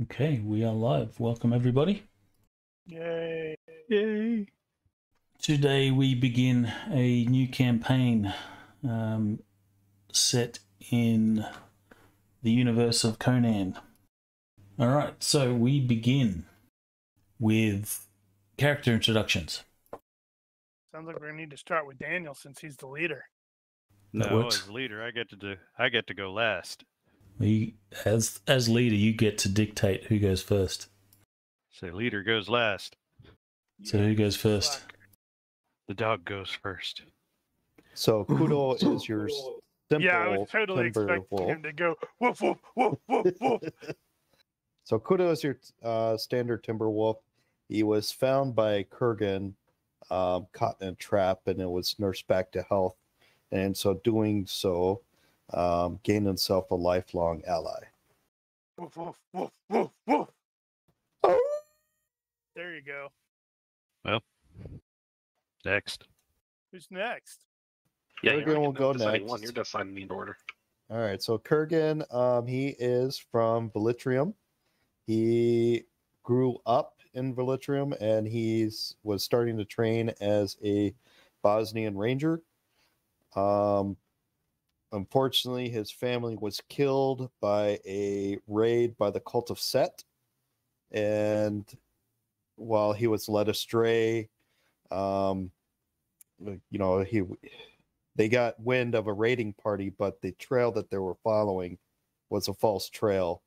Okay, we are live. Welcome, everybody. Yay. Yay. Today we begin a new campaign set in the universe of Conan. All right, so we begin with character introductions. Sounds like we're gonna need to start with Daniel since he's the leader. That No, works. as leader, I get to go last. As leader, you get to dictate who goes first. So leader goes last. So who goes first? Slacker. The dog goes first. So Kudo is your simple Yeah, I was totally timber expecting wolf. him to go woof woof woof woof woof. So Kudo is your standard timber wolf. He was found by Kurgan, caught in a trap, and it was nursed back to health. And so doing so, gained himself a lifelong ally. Woof woof woof woof woof. Oh. There you go. Next. Who's next? Kurgan will go next. You're defining the order. All right, so Kurgan, he is from Velitrium. He grew up in Velitrium, and was starting to train as a Bosnian ranger. Unfortunately, his family was killed by a raid by the cult of Set, and while he was led astray, they got wind of a raiding party, but the trail that they were following was a false trail.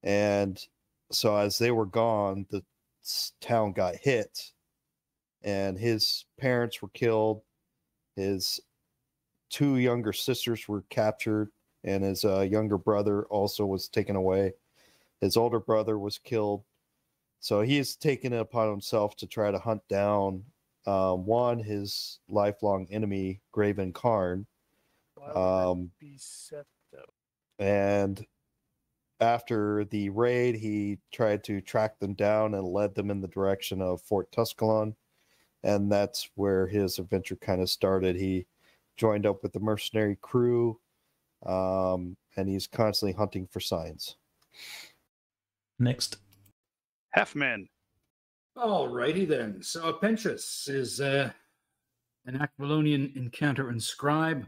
And so as they were gone, the town got hit, and his parents were killed. His two younger sisters were captured, and his younger brother also was taken away. His older brother was killed. So he has taken it upon himself to try to hunt down his lifelong enemy, Graven Karn. Why would that be set though? And after the raid, he tried to track them down and led them in the direction of Fort Tusculon. And that's where his adventure kind of started. He joined up with the mercenary crew, and he's constantly hunting for signs. Next. Halfman. Alrighty then. So Apentius is an Aquilonian encounter and scribe.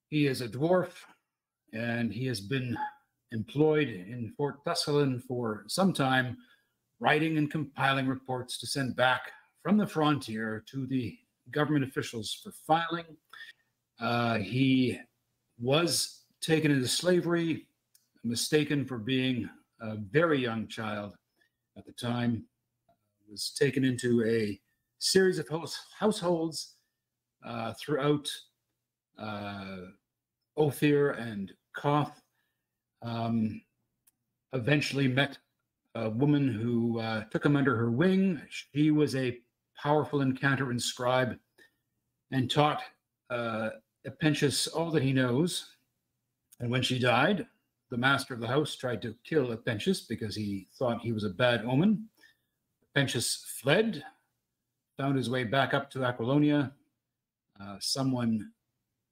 He is a dwarf, and he has been employed in Fort Tusculon for some time, writing and compiling reports to send back from the frontier to the government officials for filing. He was taken into slavery, mistaken for being a very young child at the time, was taken into a series of households throughout Ophir and Koth. Eventually met a woman who took him under her wing. She was a powerful encounter and scribe, and taught Apentius all that he knows. And when she died, the master of the house tried to kill Apentius because he thought he was a bad omen. Apentius fled, found his way back up to Aquilonia. Someone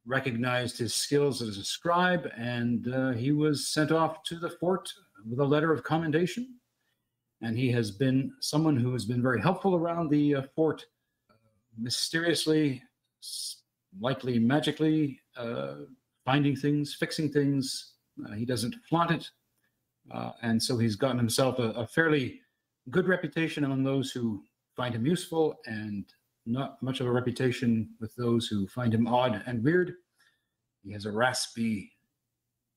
recognized his skills as a scribe, and he was sent off to the fort with a letter of commendation. And he has been someone who has been very helpful around the fort, mysteriously, likely magically, finding things, fixing things. He doesn't flaunt it. And so he's gotten himself a fairly good reputation among those who find him useful, and not much of a reputation with those who find him odd and weird. He has a raspy,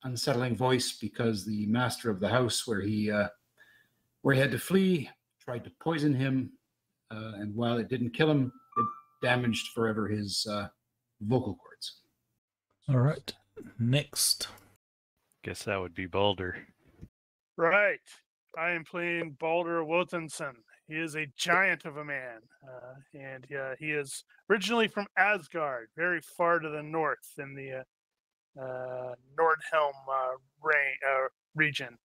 unsettling voice because the master of the house where he had to flee tried to poison him, and while it didn't kill him, it damaged forever his vocal cords. All right. Next. Guess that would be Balder. Right. I am playing Balder Wothenson. He is a giant of a man, and he is originally from Asgard, very far to the north in the Nordhelm region.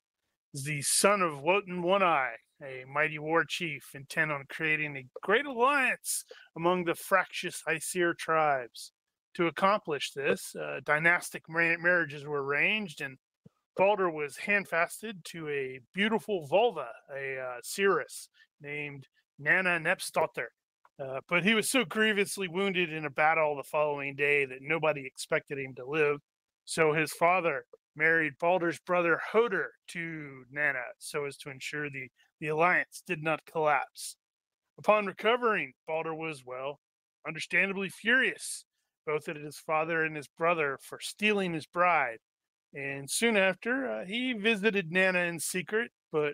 He's the son of Wotan One-Eye, a mighty war chief intent on creating a great alliance among the fractious Aesir tribes. To accomplish this, dynastic marriages were arranged, and Balder was handfasted to a beautiful vulva, a seeress named Nana Nepsdotter. But he was so grievously wounded in a battle the following day that nobody expected him to live. So his father married Balder's brother Hoder to Nana so as to ensure the alliance did not collapse. Upon recovering, Balder was, well, understandably furious, both at his father and his brother for stealing his bride. And soon after, he visited Nana in secret, but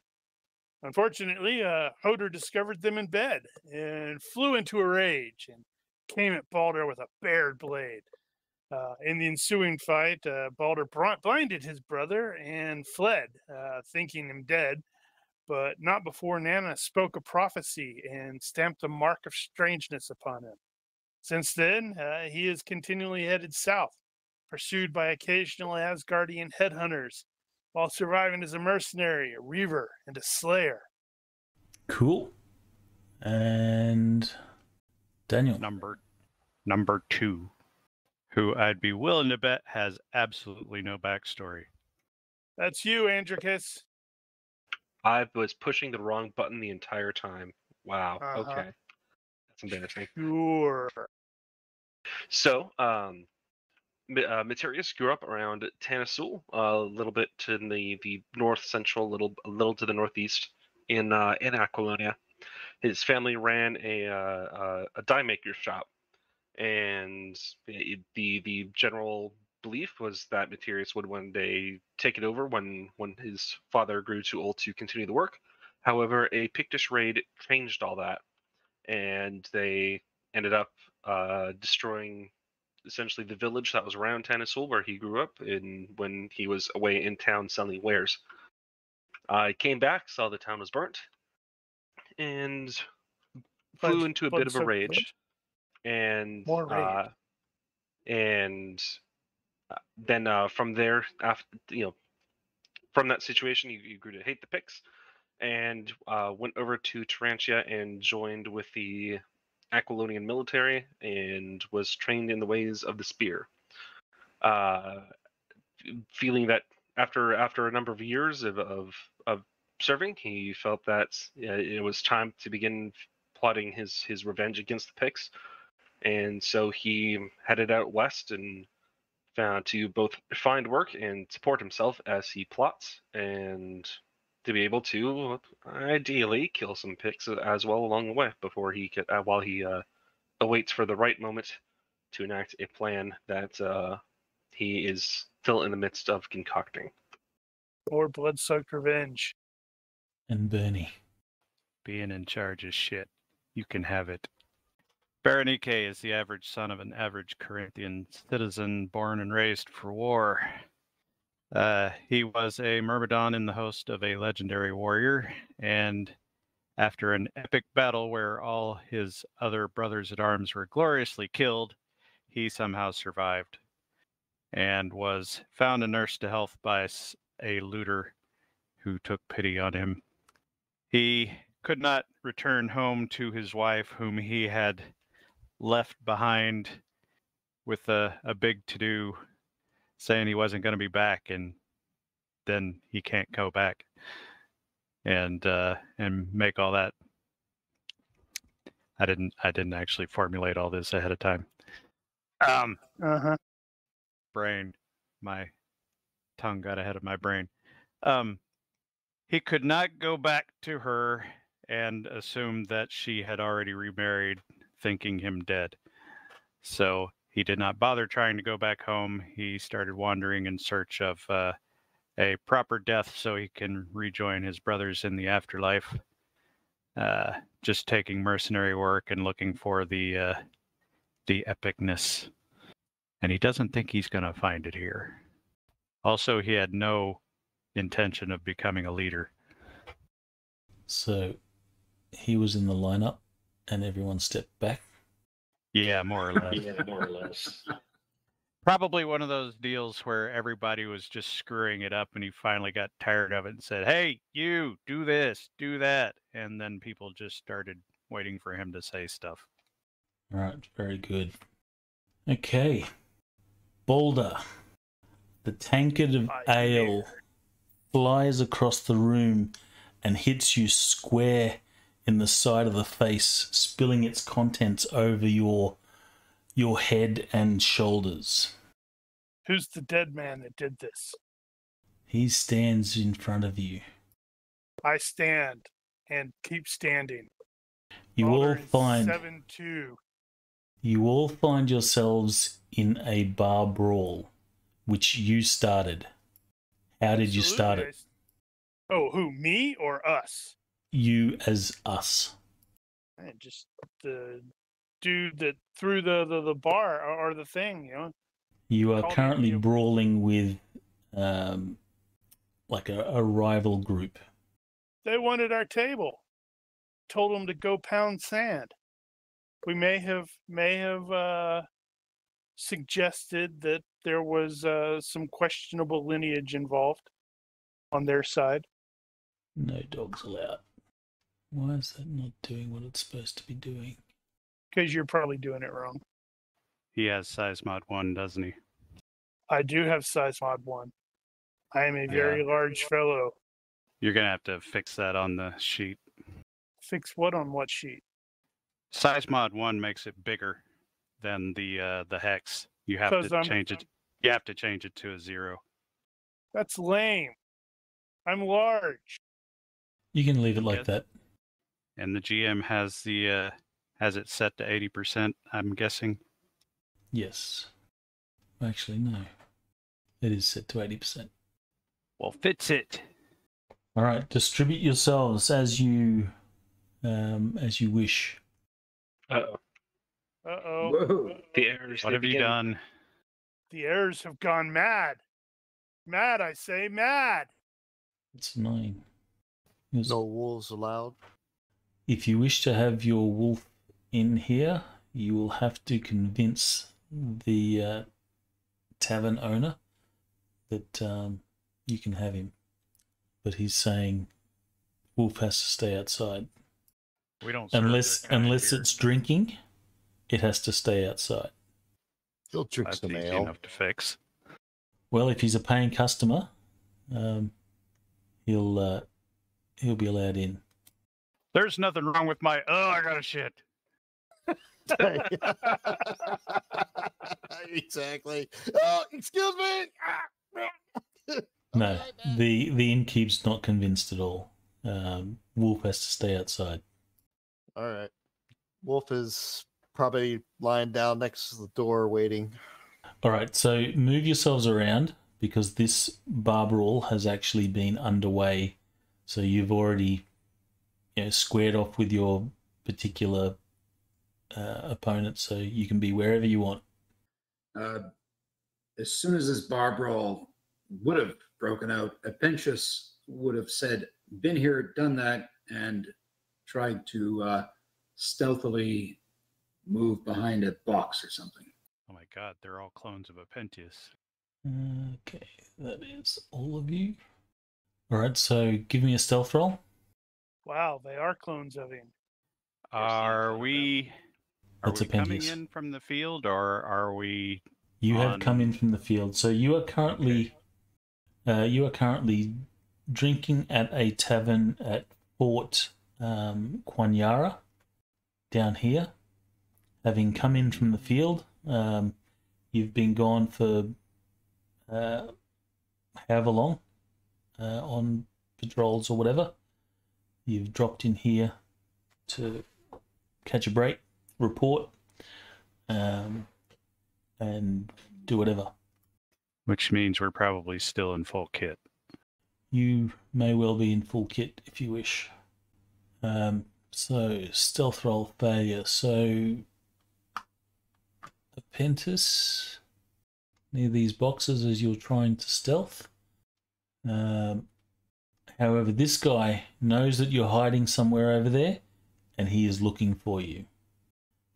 unfortunately, Hoder discovered them in bed and flew into a rage and came at Balder with a bared blade. In the ensuing fight, Balder blinded his brother and fled, thinking him dead, but not before Nana spoke a prophecy and stamped a mark of strangeness upon him. Since then, he is continually headed south, pursued by occasional Asgardian headhunters, while surviving as a mercenary, a reaver, and a slayer. Cool. And Daniel. Number 2, who I'd be willing to bet has absolutely no backstory. That's you, Andricus. I was pushing the wrong button the entire time. Wow. Uh-huh. Okay. That's embarrassing. Sure. So, Materius grew up around Tanasul, a little bit to the north central, a little to the northeast in Aquilonia. His family ran a dye maker's shop, and the general belief was that Materius would one day take it over when his father grew too old to continue the work. However, a Pictish raid changed all that, and they ended up destroying essentially the village that was around Tanasul where he grew up when he was away in town selling wares. I came back, saw the town was burnt, and flew into a bit of a rage. And More rage. Then from there, after from that situation, you grew to hate the Picts, and went over to Tarantia and joined with the Aquilonian military and was trained in the ways of the spear. Feeling that after a number of years of serving, he felt that it was time to begin plotting his revenge against the Picts, and so he headed out west and found to both find work and support himself as he plots, and to be able to ideally kill some Picts as well along the way before he could, while he awaits for the right moment to enact a plan that he is still in the midst of concocting. More blood-soaked revenge. And Bernie. Being in charge is shit. You can have it. Berenike is the average son of an average Corinthian citizen born and raised for war. He was a Myrmidon in the host of a legendary warrior, and after an epic battle where all his other brothers at arms were gloriously killed, he somehow survived and was found and nursed to health by a looter who took pity on him. He could not return home to his wife, whom he had left behind with a big to-do, saying he wasn't going to be back, and then he can't go back and make all that. I didn't actually formulate all this ahead of time. Brain, my tongue got ahead of my brain. He could not go back to her and assumed that she had already remarried, thinking him dead. So he did not bother trying to go back home. He started wandering in search of a proper death so he can rejoin his brothers in the afterlife. Just taking mercenary work and looking for the epicness. And he doesn't think he's going to find it here. Also, he had no intention of becoming a leader. So he was in the lineup and everyone stepped back? Yeah, more or less. Probably one of those deals where everybody was just screwing it up and he finally got tired of it and said, "Hey, you, do this, do that." And then people just started waiting for him to say stuff. All right, very good. Okay. Balder, the tankard of ale flies across the room and hits you square in the side of the face, spilling its contents over your head and shoulders. Who's the dead man that did this? He stands in front of you. I stand and keep standing. You all Baldur is find 7-2. you all find yourselves in a bar brawl, which you started. How did you start Absolutely. it? Oh, who, me or us? You as us. And just the dude that threw the bar or the thing, you know. You are Called currently you- brawling with like a rival group. They wanted our table. Told them to go pound sand. We may have suggested that there was some questionable lineage involved on their side. No dogs allowed. Why is that not doing what it's supposed to be doing? Because you're probably doing it wrong. He has size mod 1, doesn't he? I do have size mod 1. I am a very large fellow. You're going to have to fix that on the sheet. Fix what on what sheet? Size mod 1 makes it bigger than the hex. You have 'Cause to I'm- change it. You have to change it to a 0. That's lame. I'm large. You can leave it like Yes. that. And the GM has has it set to 80%, I'm guessing. Yes. Actually, no. It is set to 80%. Well, fits it. All right. Distribute yourselves as you wish. Uh-oh. Uh-oh. Whoa. The errors. What they have you begin. done? The heirs have gone mad. Mad, I say, mad. It's 9. Yes. No wolves allowed. If you wish to have your wolf in here, you will have to convince the tavern owner that you can have him. But he's saying wolf has to stay outside. We don't serve Unless this kind unless here. it's drinking, it has to stay outside. He'll drink That's some easy ale. enough to fix. Well, if he's a paying customer, he'll be allowed in. There's nothing wrong with my. Oh, I got a shit. Exactly. Oh, excuse me. No, the innkeep's not convinced at all. Wolf has to stay outside. All right. Wolf is probably lying down next to the door waiting. All right, so move yourselves around because this bar brawl has actually been underway. So you've already, squared off with your particular opponent, so you can be wherever you want. As soon as this bar brawl would have broken out, Apentius would have said, "Been here, done that," and tried to stealthily move behind a box or something. Oh my god, they're all clones of Apentius. Okay, that is all of you. All right, so give me a stealth roll. Wow, they are clones of him. Are we That's coming Apentius. in from the field, or are we? You have come in On- from the field, so you are currently drinking at a tavern at Fort Quanyara down here. Having come in from the field, you've been gone for however long on patrols or whatever. You've dropped in here to catch a break, report, and do whatever. Which means we're probably still in full kit. You may well be in full kit if you wish. So stealth roll failure. So Apprentice near these boxes as you're trying to stealth. However, this guy knows that you're hiding somewhere over there, and he is looking for you.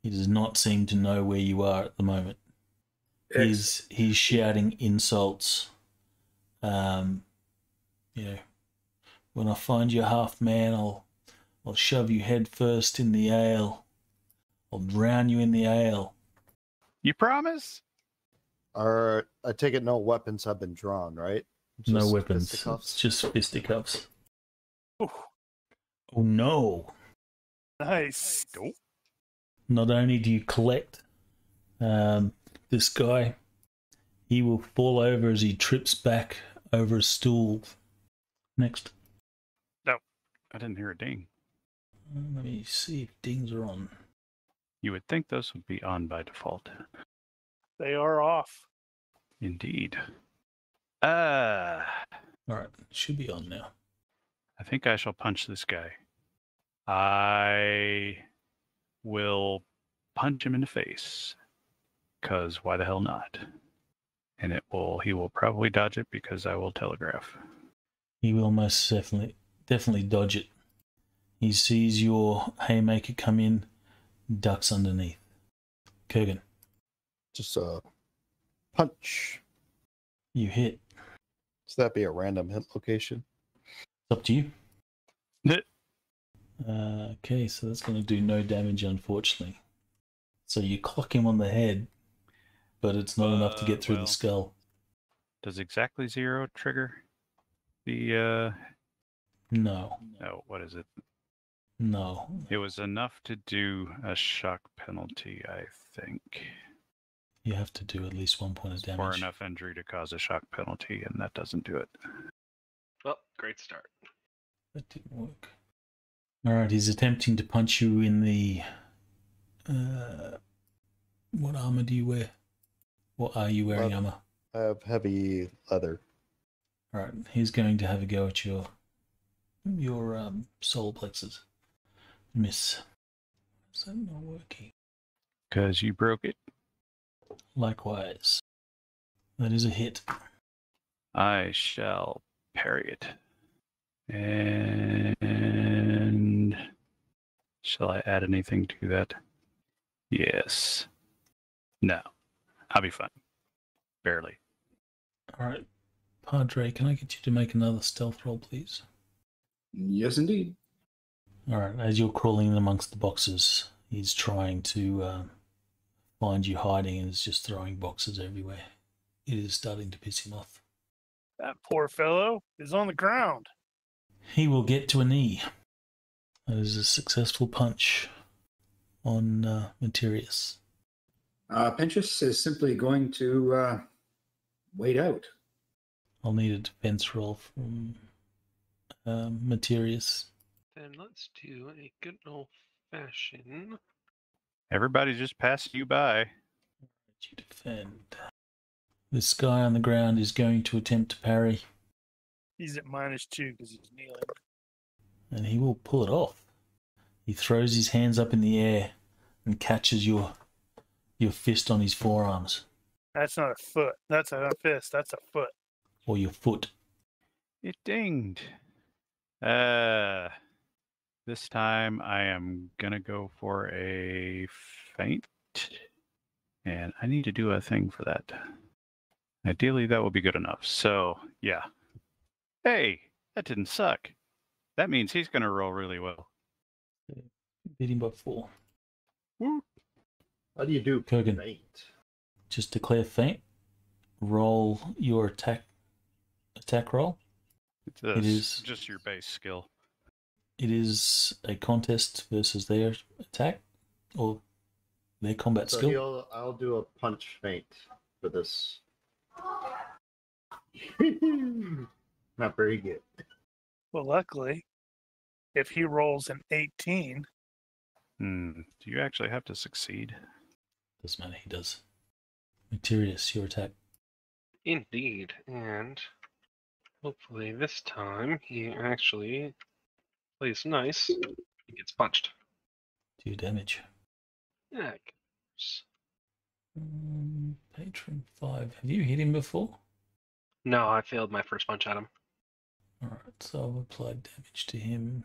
He does not seem to know where you are at the moment. He's shouting insults. When I find you half man, I'll shove you head first in the ale. I'll drown you in the ale. You promise? I take it no weapons have been drawn, right? No Just weapons. fisticuffs? It's just fisticuffs. Ooh, Oh no! nice. Not only do you collect this guy, he will fall over as he trips back over a stool. Next. I didn't hear a ding. Let me see if dings are on. You would think those would be on by default. They are off. Indeed. Alright, should be on now. I think I shall punch this guy. I will punch him in the face. Because why the hell not? And he will probably dodge it because I will telegraph. He will most definitely dodge it. He sees your haymaker come in, ducks underneath. Kurgan, Just a punch. you hit. Does that be a random hit location? It's up to you. Okay, so that's going to do no damage, unfortunately. So you clock him on the head, but it's not enough to get through the well. skull. Does exactly 0 trigger the No, no, what is it? no. It was enough to do a shock penalty, I think. You have to do at least 1 point of For damage. enough injury to cause a shock penalty, and that doesn't do it. Well, great start. That didn't work. Alright, he's attempting to punch you in the... what armor do you wear? What are you wearing, armor? I have heavy leather. Alright, he's going to have a go at your solar plexus. Miss. Is that not working? Because you broke it. Likewise. That is a hit. I shall parry it. And shall I add anything to that? Yes. No. I'll be fine. Barely. Alright. Padre, can I get you to make another stealth roll, please? Yes, indeed. Alright, as you're crawling in amongst the boxes, he's trying to find you hiding and is just throwing boxes everywhere. It is starting to piss him off. That poor fellow is on the ground. He will get to a knee. That is a successful punch on Materius. Penchus is simply going to wait out. I'll need a defense roll from Materius. Then let's do a good old fashioned. Everybody just passed you by. You defend. This guy on the ground is going to attempt to parry, He's at -2 because he's kneeling. and he will pull it off. He throws his hands up in the air and catches your fist on his forearms, That's not a foot. That's not a fist. That's a foot. or your foot. It dinged. This time I am gonna go for a feint. And I need to do a thing for that. Ideally, that will be good enough. So, yeah. Hey, that didn't suck. That means he's gonna roll really well. Beat him by 4. Woo! How do you do Kurgan. feint? Just declare feint. Roll your attack roll. It is- just your base skill. It is a contest versus their attack or their combat So skill. I'll do a punch feint for this. Not very good. Well, luckily, if he rolls an 18, Do you actually have to succeed? Doesn't matter, he does. Materius, your attack. Indeed, and hopefully this time he actually plays nice. He gets punched. 2 damage. Yeah. Patron 5. Have you hit him before? No, I failed my first punch at him. Alright, so I've applied damage to him.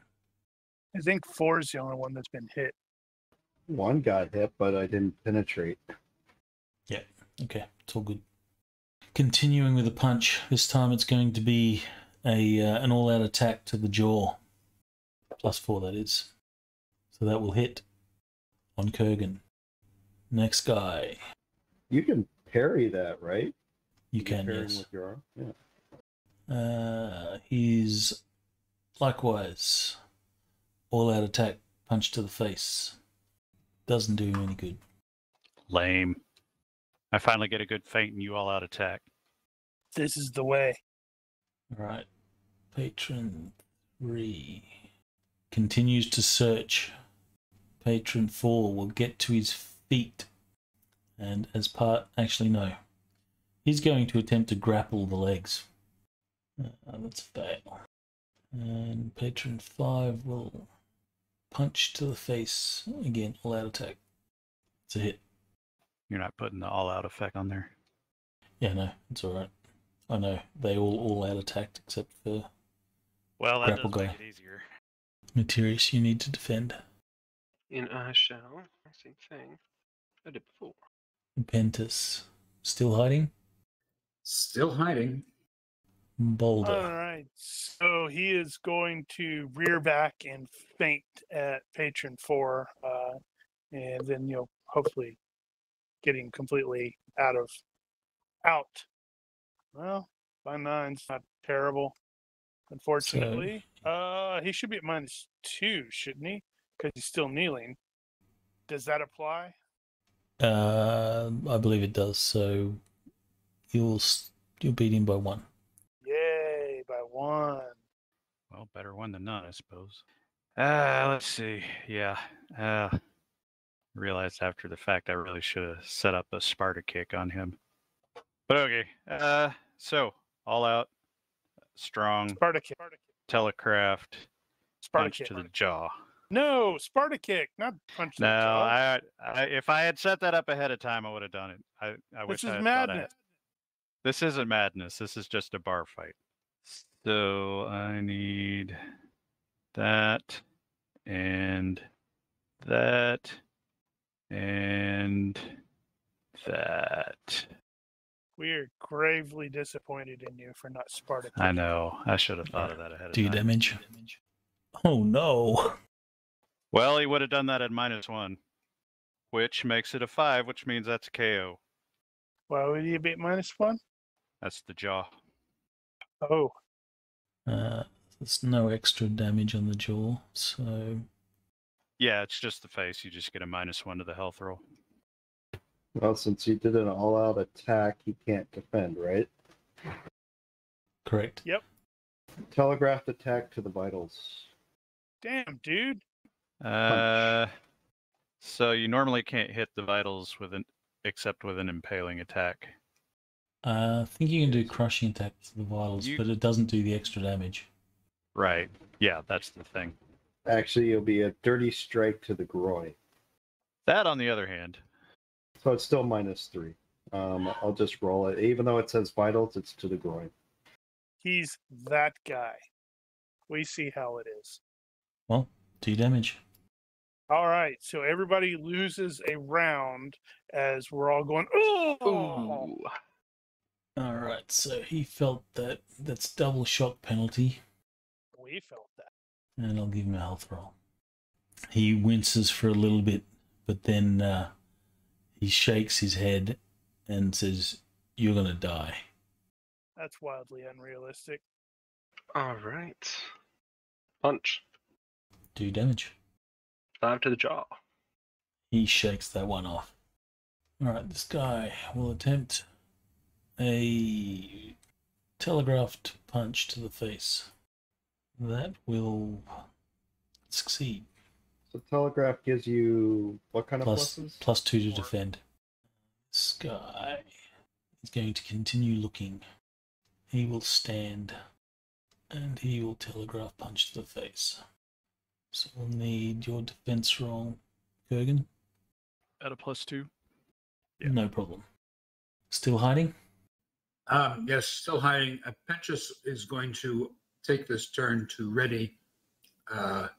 I think 4 is the only one that's been hit. One got hit, but I didn't penetrate. Okay, it's all good. Continuing with the punch. This time it's going to be an all-out attack to the jaw. +4, that is. So that will hit on Kurgan. Next guy. You can parry that, right? You can, parrying yes. with your arm. He's likewise all-out attack, punch to the face. Doesn't do him any good. Lame. I finally get a good feint and you all out attack. This is the way. All right. Patron 3 continues to search. Patron 4 will get to his feet. And as part... Actually, no. He's going to attempt to grapple the legs. That's a fail. And Patron 5 will punch to the face. Again, all-out attack. It's a hit. You're not putting the all-out effect on there. Yeah, no, it's all right. I know they all-out attacked except for Well, that grapple does make guy. it easier. Materius. You need to defend. And I shall. Same thing I did before. Pentus still hiding. Still hiding. Boulder. All right. So he is going to rear back and feint at Patron 4, and then hopefully getting completely out. Well, by 9's not terrible. Unfortunately, he should be at -2, shouldn't he? Because he's still kneeling. Does that apply? I believe it does. So you'll beat him by 1. Yay, by 1. Well, better one than none, I suppose. Let's see. Yeah. Realized after the fact I really should have set up a Sparta kick on him. But okay. So all out, strong, Sparta kick. telegraphed, Sparta punch kick. to the jaw. No, Sparta kick, not punch to No, the jaw. if I had set that up ahead of time, I would have done it. I wish This I is had thought madness. ahead. This isn't madness. This is just a bar fight. So I need that and that and that. We are gravely disappointed in you for not Sparta kicking. I know. I should have thought of that ahead of Do time. damage. Oh no. Well, he would have done that at -1, which makes it a 5, which means that's a KO. Why would he be at -1? That's the jaw. Oh, There's no extra damage on the jaw, so Yeah, it's just the face. You just get a -1 to the health roll. Well, since he did an all-out attack, he can't defend, right? correct. Telegraphed attack to the vitals. damn, dude. So you normally can't hit the vitals except with an impaling attack. I think you can do crushing attacks to the vitals, but it doesn't do the extra damage. Right. Yeah, that's the thing. Actually, it'll be a dirty strike to the groin. That, on the other hand, So it's still -3. I'll just roll it. Even though it says vitals, it's to the groin. He's that guy. We see how it is. Well, 2 damage. All right, so everybody loses a round as we're all going, oh! Ooh. All right, so he felt that. That's double shock penalty, We felt that. and I'll give him a health roll. He winces for a little bit, but then he shakes his head and says, "You're gonna die." That's wildly unrealistic. All right. Punch. 2 damage. 5 to the jaw. He shakes that one off. All right, this guy will attempt a telegraphed punch to the face. That will succeed. So telegraph gives you what kind of Plus pluses? +2 to defend. This guy is going to continue looking. He will stand and he will telegraph punch to the face. So we'll need your defense roll, Kurgan. at a +2. Yeah. No problem. Still hiding? Yes, still hiding. Penchus is going to take this turn to ready a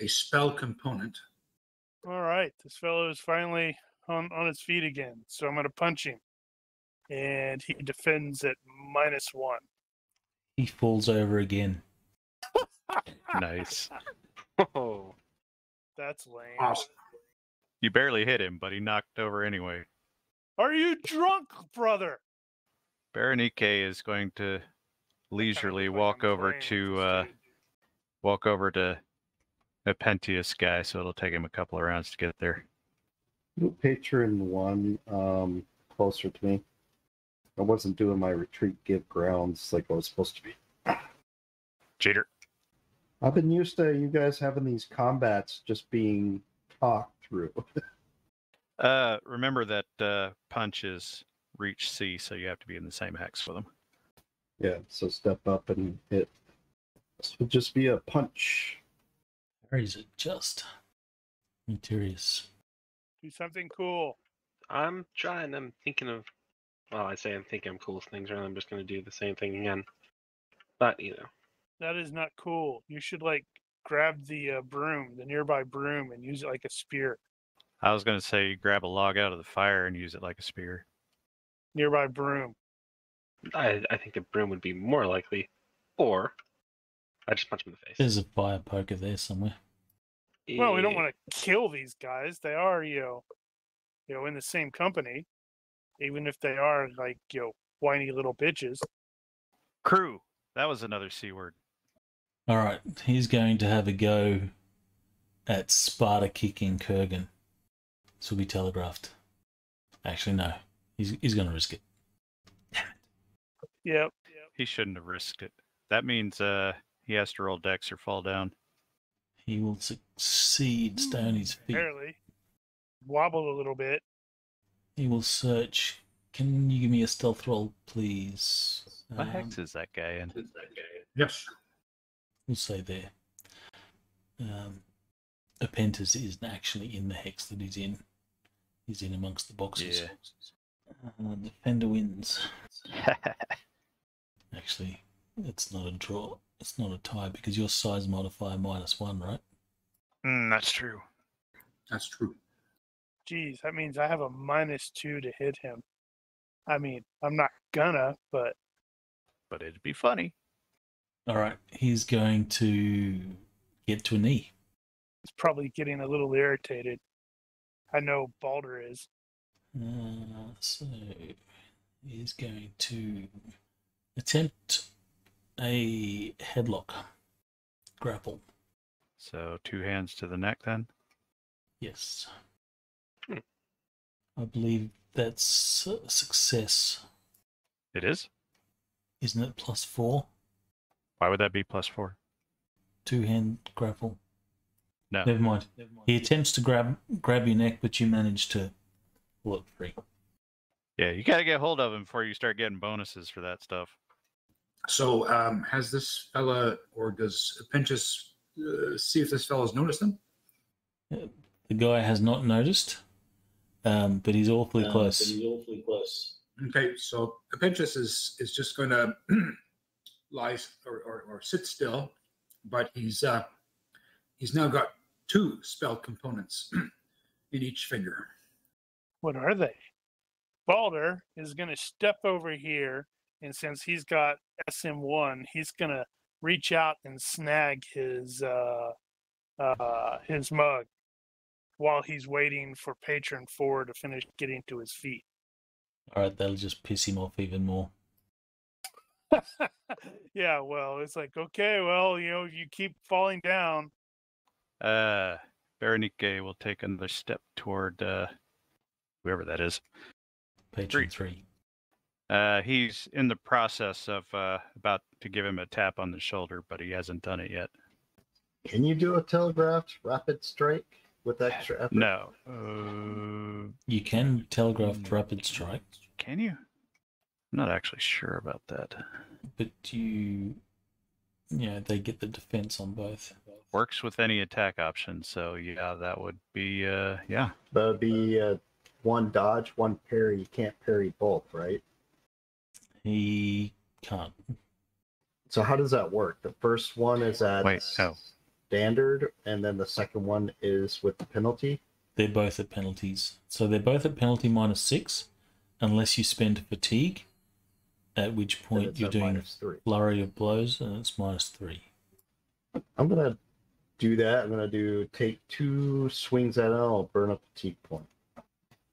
spell component. All right, this fellow is finally on his feet again, so I'm going to punch him. And he defends at -1. He falls over again. Nice. Oh. That's lame. Awesome. You barely hit him, but he knocked over anyway. Are you drunk, brother? Berenike is going to leisurely look like walk I'm over playing with to this dude. walk over to a Pentius guy, so it'll take him a couple of rounds to get there. Patron one closer to me. I wasn't doing my retreat give grounds like I was supposed to be. Cheater. I've been used to you guys having these combats just being talked through. Remember that punches reach C, so you have to be in the same hex with them. Yeah, so step up and hit. This would just be a punch. Or is it just? I'm curious. Do something cool. I'm trying. I'm thinking of. Well, I say I'm thinking of cool things, and I'm just going to do the same thing again. But That is not cool. You should like grab the broom, the nearby broom, and use it like a spear. I was going to say grab a log out of the fire and use it like a spear. Nearby broom. I think a broom would be more likely, or I just punch him in the face. There's a fire poker there somewhere. Well, we don't want to kill these guys. They are, in the same company, even if they are like, whiny little bitches. Crew. That was another C word. All right, he's going to have a go at Sparta kicking Kurgan. This will be telegraphed. Actually, no. He's going to risk it. Yep. He shouldn't have risked it. That means he has to roll dex or fall down. He will succeed, stay on his feet. Barely. Wobble a little bit. He will search. Can you give me a stealth roll, please? What hex is that guy in? Yes. We'll say there. Apentis isn't actually in the hex that he's in. He's in amongst the boxes. Yeah. Defender wins. Actually, it's not a draw. It's not a tie because your size modifier -1, right? That's true. That's true. Geez, that means I have a -2 to hit him. I mean, I'm not gonna, but But it'd be funny. All right, he's going to get to a knee. he's probably getting a little irritated. I know Balder is. So he's going to attempt a headlock grapple. So 2 hands to the neck then? Yes. I believe that's a success, It is? isn't it? +4, Why would that be +4? 2-hand grapple. No. Never mind. He attempts to grab your neck, but you manage to pull it free. Yeah, you got to get hold of him before you start getting bonuses for that stuff. So has this fella, or does Pinchas see if this fella's noticed him? The guy has not noticed, but he's awfully close. Okay, so Pinchas is just going to lie or sit still, but he's now got 2 spell components in each finger. What are they? Balder is going to step over here, and since he's got SM1, he's going to reach out and snag his mug while he's waiting for Patron 4 to finish getting to his feet. All right, that'll just piss him off even more. Yeah, well, it's like, okay, well, you keep falling down. Berenike will take another step toward whoever that is. Patron 3. He's in the process of about to give him a tap on the shoulder, but he hasn't done it yet. Can you do a telegraphed rapid strike with extra effort? No. You can telegraph rapid strike, Can you? I'm not actually sure about that. but they get the defense on both. Works with any attack option, so yeah, that would be yeah. That would be 1 dodge, 1 parry. You can't parry both, right? He can't. So how does that work? The first one is at standard, and then the second one is with the penalty? They're both at penalties. So they're both at penalty -6, unless you spend fatigue, at which point you're doing -3. flurry of blows, and it's -3. I'm going to do that. I'm going to take 2 swings at it, and I'll burn a fatigue point.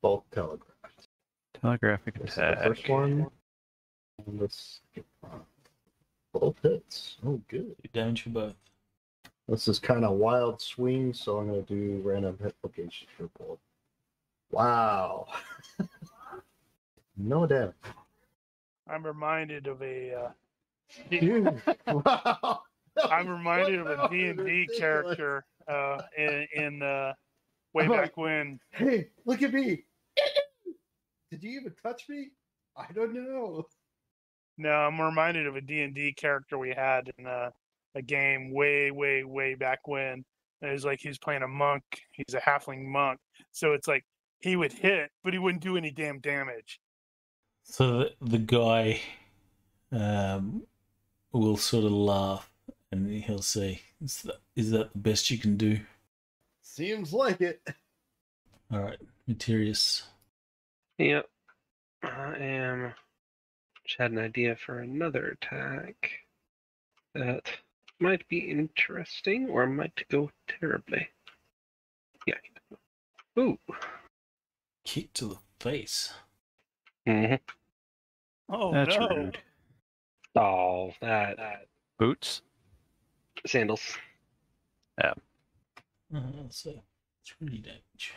Both telegraphed. Telegraphic This is the attack. first one. And the second one. Both hits. Oh, good. You damage for both. This is kind of wild swing, so I'm going to do random hit location for both. Wow. No damage. I'm reminded of a. Dude, wow. I'm reminded of a That was D&D ridiculous. character in way I'm back like, when. Hey, look at me. Did you even touch me? I don't know. No, I'm reminded of a D&D character we had in a game way back when. And it was like he's playing a monk. He's a halfling monk. So it's like he would hit, but he wouldn't do any damn damage. So the guy will sort of laugh and he'll say, is that the best you can do? Seems like it. All right, Materius. Yep. I am. Just had an idea for another attack that might be interesting or might go terribly. Yeah. Ooh. Kick to the face. Mm-hmm. Oh That's no! rude. Oh, that Boots? sandals. So 3 damage.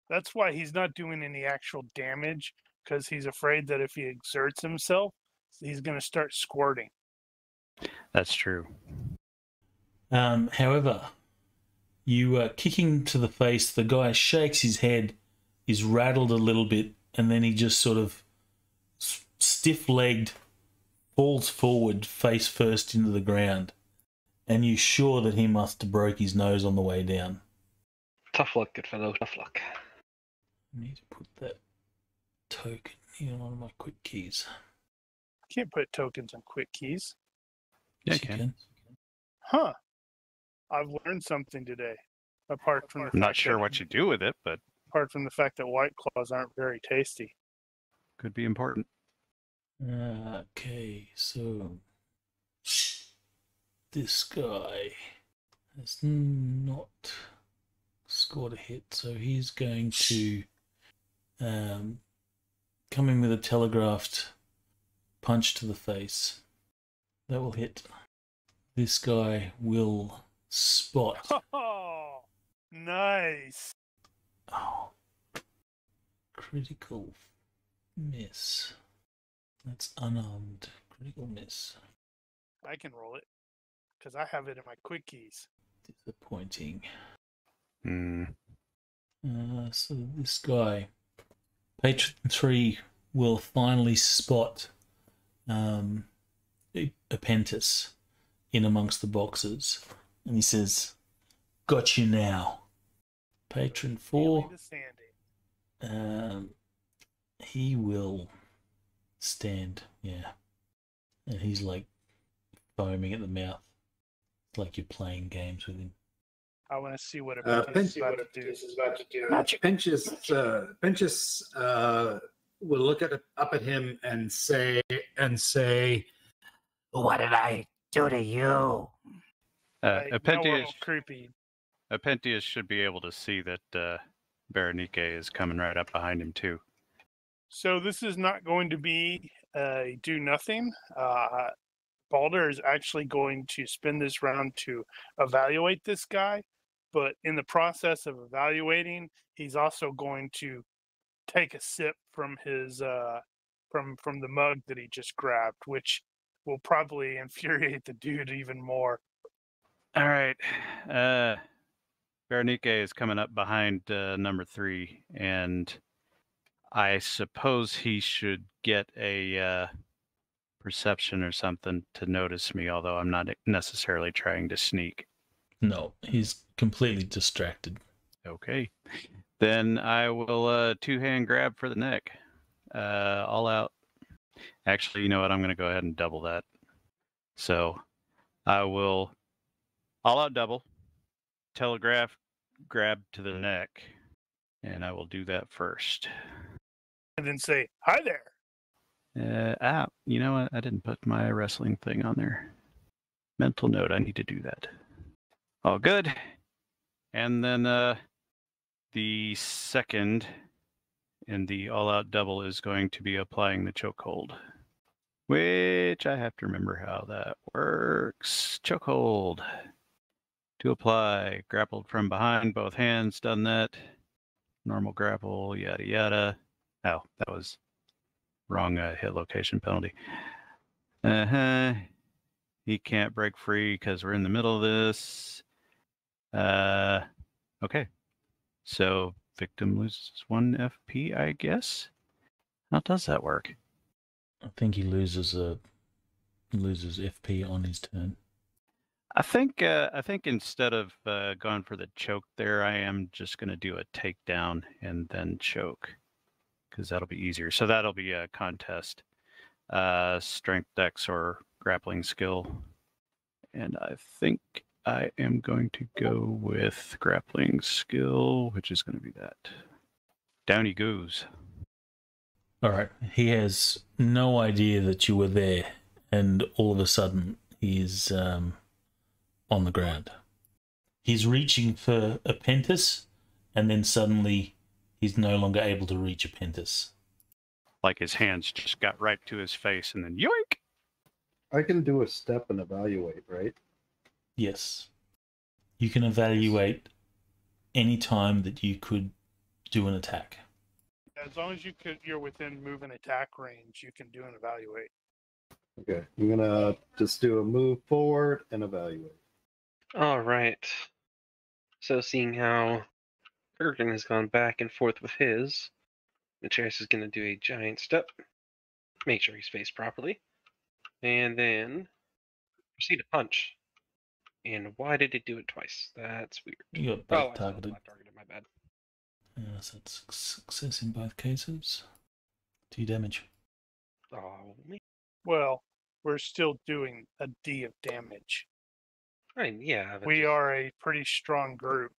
That's why he's not doing any actual damage, because he's afraid that if he exerts himself, he's going to start squirting. That's true. However, you kicking to the face, the guy shakes his head, is rattled a little bit, and then he just sort of stiff-legged falls forward face first into the ground. And you're sure that he must have broke his nose on the way down. Tough luck, good fellow. Tough luck. I need to put that token in one of my quick keys. Can't put tokens on quick keys. Yeah, Yes, you you can. Huh. I've learned something today. Apart from the I'm not fact sure that, what you do with it, but apart from the fact that White Claws aren't very tasty. could be important. Okay, so this guy has not scored a hit, so he's going to come in with a telegraphed punch to the face. That will hit. This guy will spot. Oh, nice. Oh, critical miss. That's unarmed. Critical miss. I can roll it because I have it in my quick keys. Disappointing. Hmm. So this guy, Patron 3, will finally spot Apprentice in amongst the boxes, and he says, "Got you now." Patron 4, Feeling the sanding. he will stand, yeah, and he's like foaming at the mouth, like you're playing games with him. I want to see what Apprentice is about to do. Pinchas will look up at him and say, "What did I do to you?" Like, now we're all creepy. Apentius should be able to see that Berenike is coming right up behind him too. So this is not going to be do nothing. Balder is actually going to spend this round to evaluate this guy, but in the process of evaluating, he's also going to take a sip from his from the mug that he just grabbed, which will probably infuriate the dude even more. All right. Berenike is coming up behind number 3, and I suppose he should get a perception or something to notice me, although I'm not necessarily trying to sneak. No, he's completely distracted. Okay. Then I will two-hand grab for the neck. All out. Actually, you know what? I'm going to go ahead and double that. So I will all out double, telegraph, grab to the neck, and I will do that first. And then say, "Hi there." You know what? I didn't put my wrestling thing on there. Mental note, I need to do that. All good. And then the second in the all-out double is going to be applying the chokehold. which I have to remember how that works. Chokehold. To apply. Grappled from behind, both hands, done that. Normal grapple, yada yada. Oh, that was wrong hit location penalty. He can't break free because we're in the middle of this. Okay. So victim loses 1 FP, I guess? How does that work? I think he loses FP on his turn. I think instead of going for the choke there, I am just going to do a takedown and then choke because that'll be easier. So that'll be a contest, strength, dex, or grappling skill. And I think I am going to go with grappling skill, which is going to be that. Down he goes. All right. He has no idea that you were there, and all of a sudden he's on the ground. He's reaching for a pentis, and then suddenly he's no longer able to reach a pentis. Like his hands just got right to his face, and then yoink! I can do a step and evaluate, right? Yes. You can evaluate any time that you could do an attack. As long as you're within move and attack range, you can do an evaluate. Okay, I'm gonna just do a move forward and evaluate. All right. So seeing how Kurgan has gone back and forth with his, Matthias is going to do a giant step, make sure he's faced properly, and then proceed to punch. And why did it do it twice? That's weird. You got Oh, both I still targeted. flat targeted, my bad. So that's success in both cases. 2 damage. Oh, man. Well, we're still doing a D of damage. I mean, yeah. We are a pretty strong group.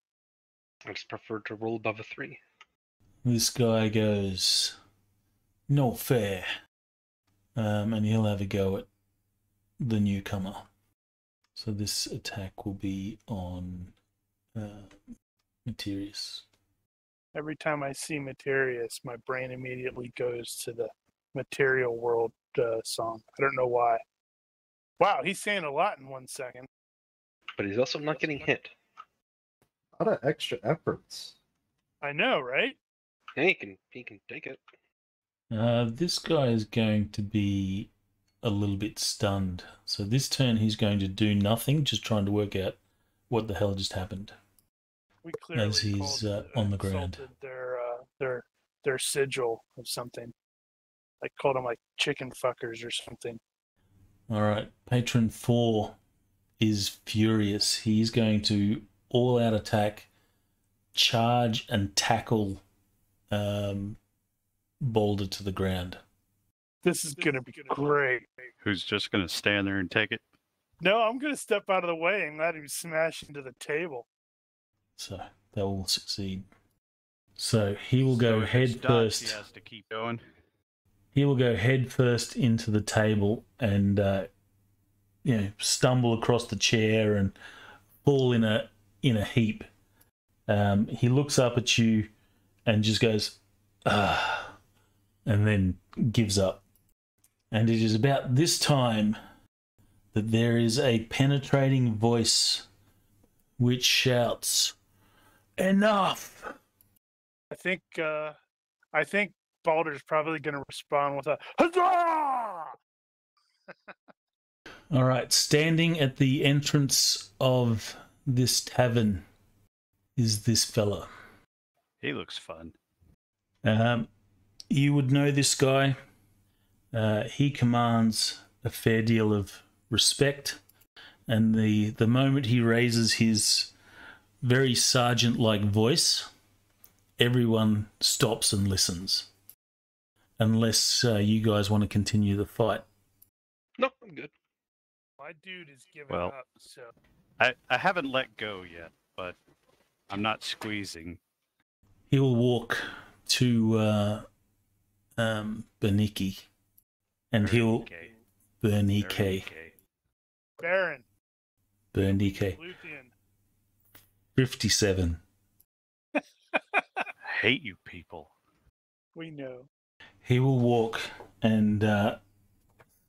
I just prefer to roll above a 3. This guy goes, "No fair," and he'll have a go at the newcomer. So this attack will be on Materius. Every time I see Materius, my brain immediately goes to the Material World song. I don't know why. Wow, he's saying a lot in 1 second. But he's also not getting hit. A lot of extra efforts. I know, right? Yeah, he can take it. This guy is going to be a little bit stunned. So this turn he's going to do nothing, just trying to work out what the hell just happened. We clearly As he's on the ground. insulted their sigil of something. I called them like chicken fuckers or something. All right, Patron 4 is furious. He's going to all-out attack, charge and tackle Boulder to the ground. This is going to be great. Who's just going to stand there and take it? No, I'm going to step out of the way and let him smash into the table. So that will succeed. So he will go head first. He has to keep going. He will go head first into the table and stumble across the chair and fall in a heap. He looks up at you and just goes, "Ah," and then gives up. And it is about this time that there is a penetrating voice which shouts, "Enough!" I think Baldur's probably going to respond with a huzzah! All right, standing at the entrance of this tavern is this fella. He looks fun. You would know this guy. He commands a fair deal of respect, and the moment he raises his very sergeant-like voice, everyone stops and listens. Unless you guys want to continue the fight. No, I'm good. My dude is giving Well, up, so I haven't let go yet, but I'm not squeezing. He will walk to Berniki, and he'll Bernike. Baron, Bernike. Luthien. 57. I hate you people. We know. He will walk and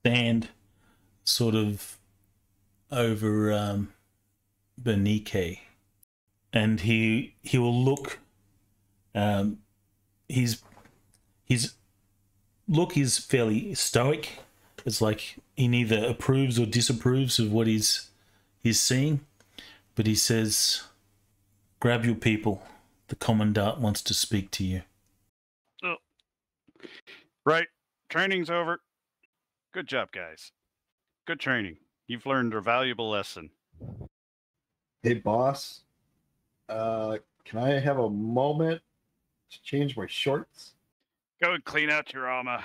stand sort of over Bernike, and he will look. His look is fairly stoic. It's like he neither approves or disapproves of what he's seeing, but he says, "Grab your people. The commandant wants to speak to you." Oh. Right. Training's over. Good job, guys. Good training. You've learned a valuable lesson. Hey, boss. Can I have a moment to change my shorts? Go and clean out your armor.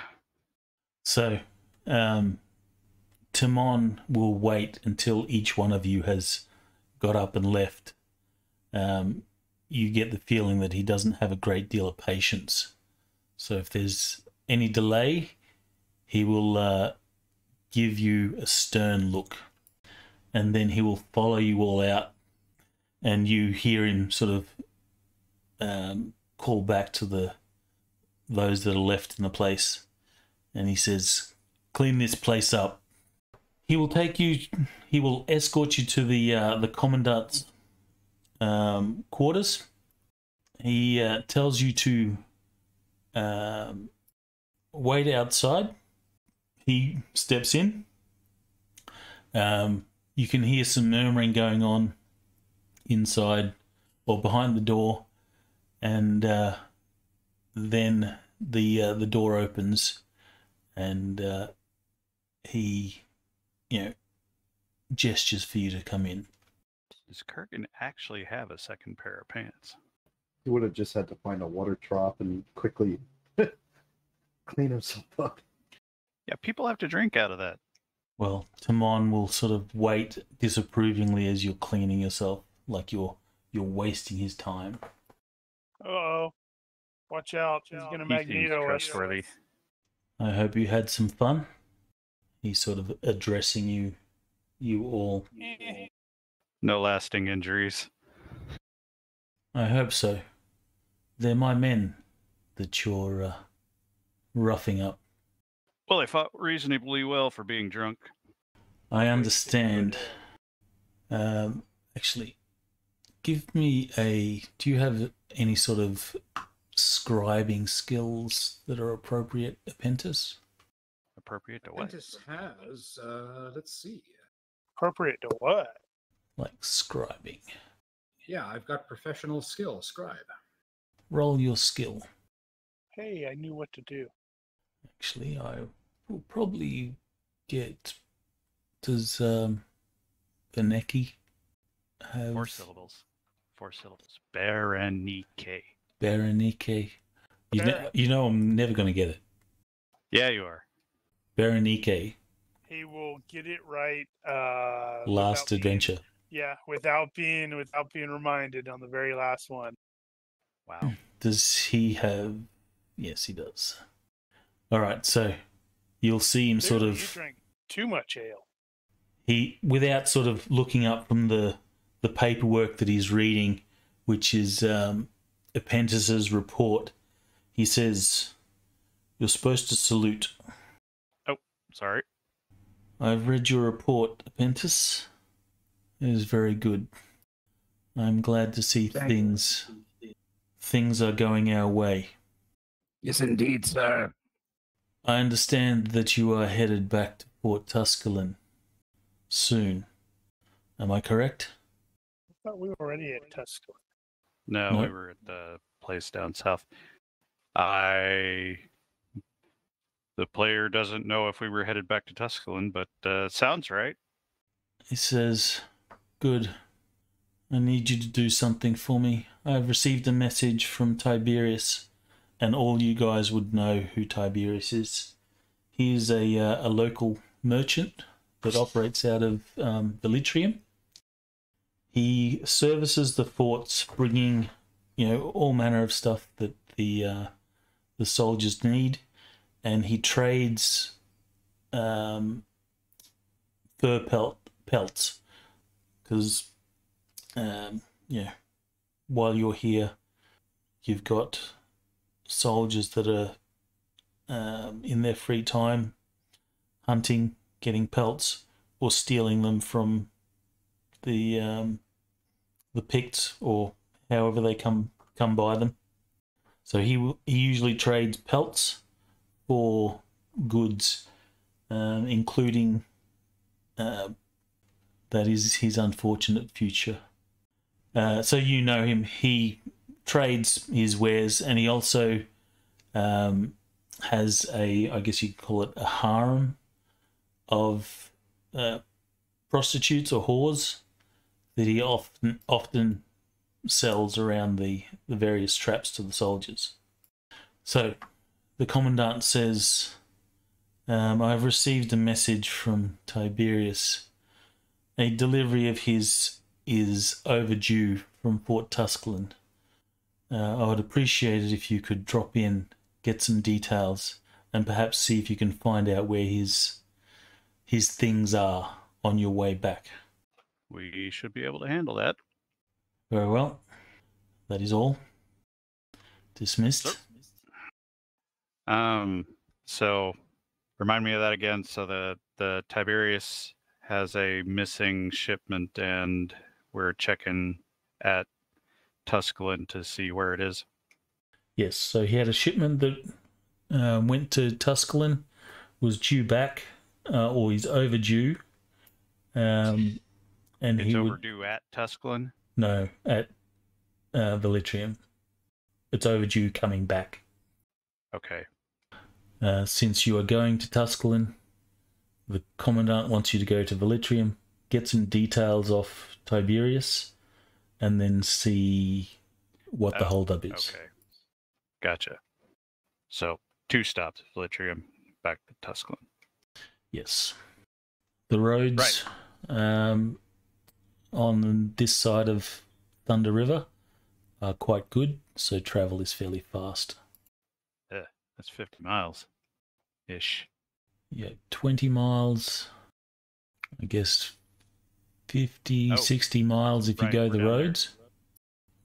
So, Timon will wait until each one of you has got up and left. You get the feeling that he doesn't have a great deal of patience. So if there's any delay, he will give you a stern look, and then he will follow you all out, and you hear him sort of call back to those that are left in the place, and he says, "Clean this place up." He will escort you to the commandant's quarters. He tells you to wait outside. He steps in. You can hear some murmuring going on inside or behind the door, and then the door opens, and he, gestures for you to come in. Does Kurgan actually have a second pair of pants? He would have just had to find a water trough and quickly clean himself up. Yeah, people have to drink out of that. Well, Timon will sort of wait disapprovingly as you're cleaning yourself, like you're wasting his time. Uh-oh. Watch out. He's going to He seems Magneto us. trustworthy. I hope you had some fun. He's sort of addressing you all. No lasting injuries. I hope so. They're my men that you're roughing up. Well, they fought reasonably well for being drunk. I understand. Actually, give me do you have any sort of scribing skills that are appropriate, Apprentice? Appropriate to what? Apprentice has, let's see. Appropriate to what? Like scribing. Yeah, I've got professional skill, scribe. Roll your skill. Hey, I knew what to do. Actually, I will probably get... Does Beneki have... 4 syllables. 4 syllables. Berenike. Berenike. You know I'm never going to get it. Yeah, you are. Berenike. He will get it right. Last adventure. Without being reminded on the very last one. Wow. Does he have... Yes, he does. All right, so you'll see him sort of... You drank too much ale. He, without sort of looking up from the paperwork that he's reading, which is Apprentice's report, he says, "You're supposed to salute." Oh, sorry. I've read your report, Apprentice. It is very good. I'm glad to see things are going our way. Yes, indeed, sir. I understand that you are headed back to Port Tusculum soon. Am I correct? I thought we were already at Tusculum. No, No. we were at the place down south. The player doesn't know if we were headed back to Tusculum, but sounds right. He says, "Good. I need you to do something for me. I have received a message from Tiberius, and all you guys would know who Tiberius is. He is a local merchant that operates out of Velitrium. He services the forts, bringing, all manner of stuff that the soldiers need, and he trades fur pelts, because while you're here, you've got soldiers that are in their free time hunting, getting pelts, or stealing them from the Picts, or however they come by them. So he usually trades pelts for goods, including that is his unfortunate future. So you know him. He trades his wares, and he also has I guess you could call it a harem of prostitutes or whores that he often sells around the various traps to the soldiers. So the commandant says, I've received a message from Tiberius. A delivery of his is overdue from Fort Tusculum. I would appreciate it if you could drop in, get some details, and perhaps see if you can find out where his things are on your way back. We should be able to handle that. Very well. That is all. Dismissed. So remind me of that again. So the Tiberius has a missing shipment, and we're checking at Tusculum to see where it is. Yes, so he had a shipment that went to Tusculum, was due back, or he's overdue. And it's overdue at Tusculum? No, at Velitrium. It's overdue coming back. Okay. Since you are going to Tusculum, the commandant wants you to go to Velitrium, get some details off Tiberius, and then see what the holdup is. Okay. Gotcha. So 2 stops, Velitrium, back to Tusculum. Yes. The roads on this side of Thunder River are quite good, so travel is fairly fast. That's 50 miles-ish. Yeah, 20 miles, I guess 50, 60 miles if you go the roads.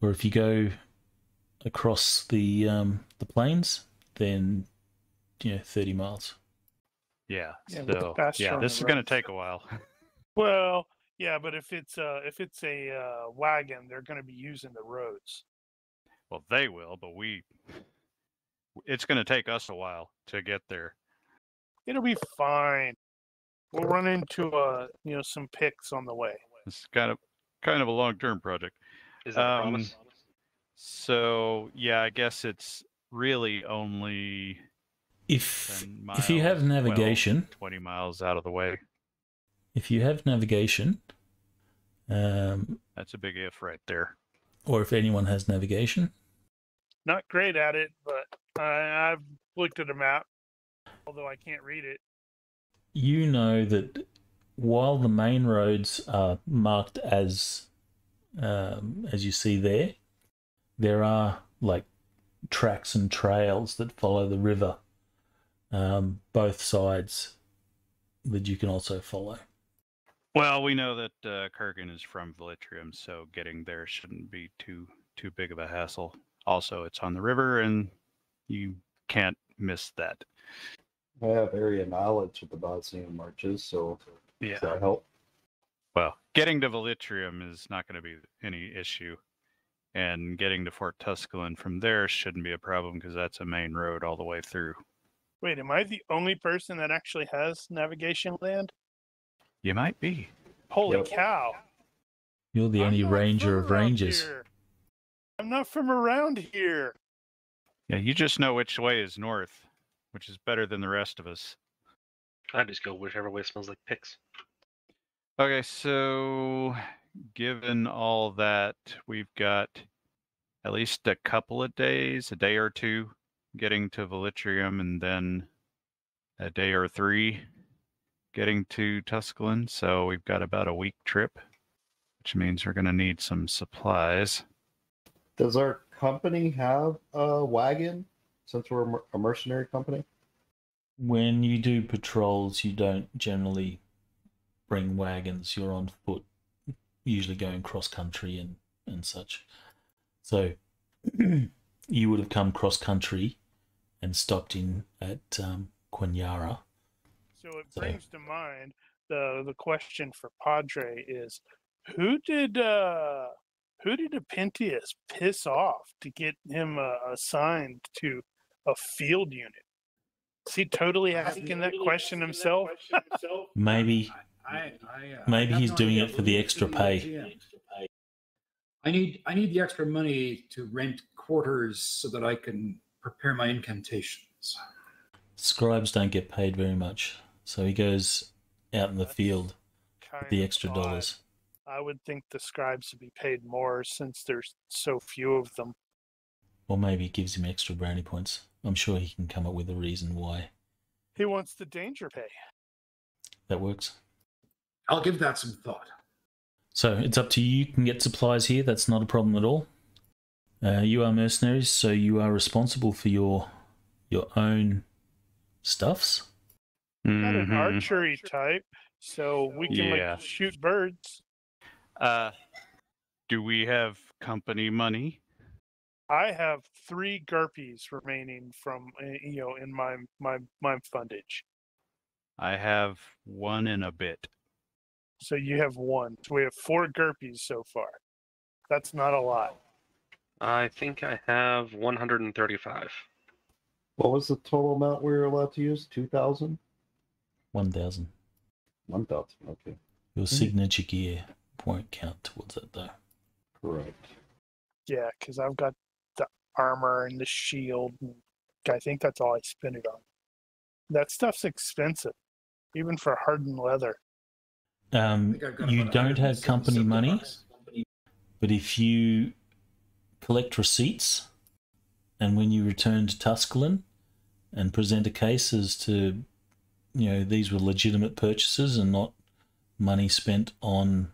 Or if you go across the plains, then 30 miles. Yeah. Yeah, So this is going to take a while. Well, yeah, but if it's a wagon, they're going to be using the roads. Well, they will, but it's going to take us a while to get there. It'll be fine. We'll run into some Picts on the way. It's kind of a long-term project. Is that a promise? So yeah, I guess it's really only If 10 miles, if you have navigation, 20 miles out of the way. if you have navigation, That's a big if right there. or if anyone has navigation, Not great at it, but I've looked at a map, although I can't read it. you know that while the main roads are marked as you see there are like tracks and trails that follow the river, both sides, that you can also follow. Well, we know that Kurgan is from Velitrium, so getting there shouldn't be too big of a hassle. Also, it's on the river, and you can't miss that. I have area knowledge of the Bosnian marches, so Yeah. does that help? Well, getting to Velitrium is not going to be any issue, and getting to Fort Tusculum from there shouldn't be a problem because that's a main road all the way through. Wait, am I the only person that actually has navigation land? You might be. Holy Yep. cow. You're the I'm only not ranger from of around rangers. here. I'm not from around here. Yeah, you just know which way is north, which is better than the rest of us. I just go whichever way smells like Picts. Okay, so given all that, we've got at least a couple of days, a day or two, getting to Velitrium, and then a day or 3 getting to Tusculum. So we've got about a week trip, which means we're going to need some supplies. Does our company have a wagon since we're a mercenary company? When you do patrols, you don't generally bring wagons. You're on foot, usually going cross country and such. So you would have come cross country and stopped in at Quanyara. So it So- brings to mind the question for Padre is who did Apentius piss off to get him assigned to a field unit? Is he totally asking that question himself? Maybe Maybe have he's no doing idea. it for the extra To pay. GM. I need the extra money to rent quarters so that I can prepare my incantations. Scribes don't get paid very much, so he goes out in the That's field kind with the of extra odd. dollars. I would think the scribes would be paid more since there's so few of them. Or maybe it gives him extra brownie points. I'm sure he can come up with a reason why He wants the danger pay. that works. I'll give that some thought. So it's up to you. You can get supplies here. That's not a problem at all. You are mercenaries, so you are responsible for your own stuffs. Got an Mhm. archery type, so we can Yeah. like shoot birds. Do we have company money? I have 3 GURPS remaining from in my fundage. I have 1 and a bit. So you have 1. So we have 4 GURPS so far. That's not a lot. I think I have 135. What was the total amount we were allowed to use? 2,000? 1,000. 1,000. Okay, Your signature gear won't count towards it, though. correct. Yeah, because I've got the armor and the shield. And I think that's all I spend it on. That stuff's expensive, even for hardened leather. I think I've got You about don't have company $177 money, bucks. but if you collect receipts, and when you return to Tusculum and present a case as to, these were legitimate purchases and not money spent on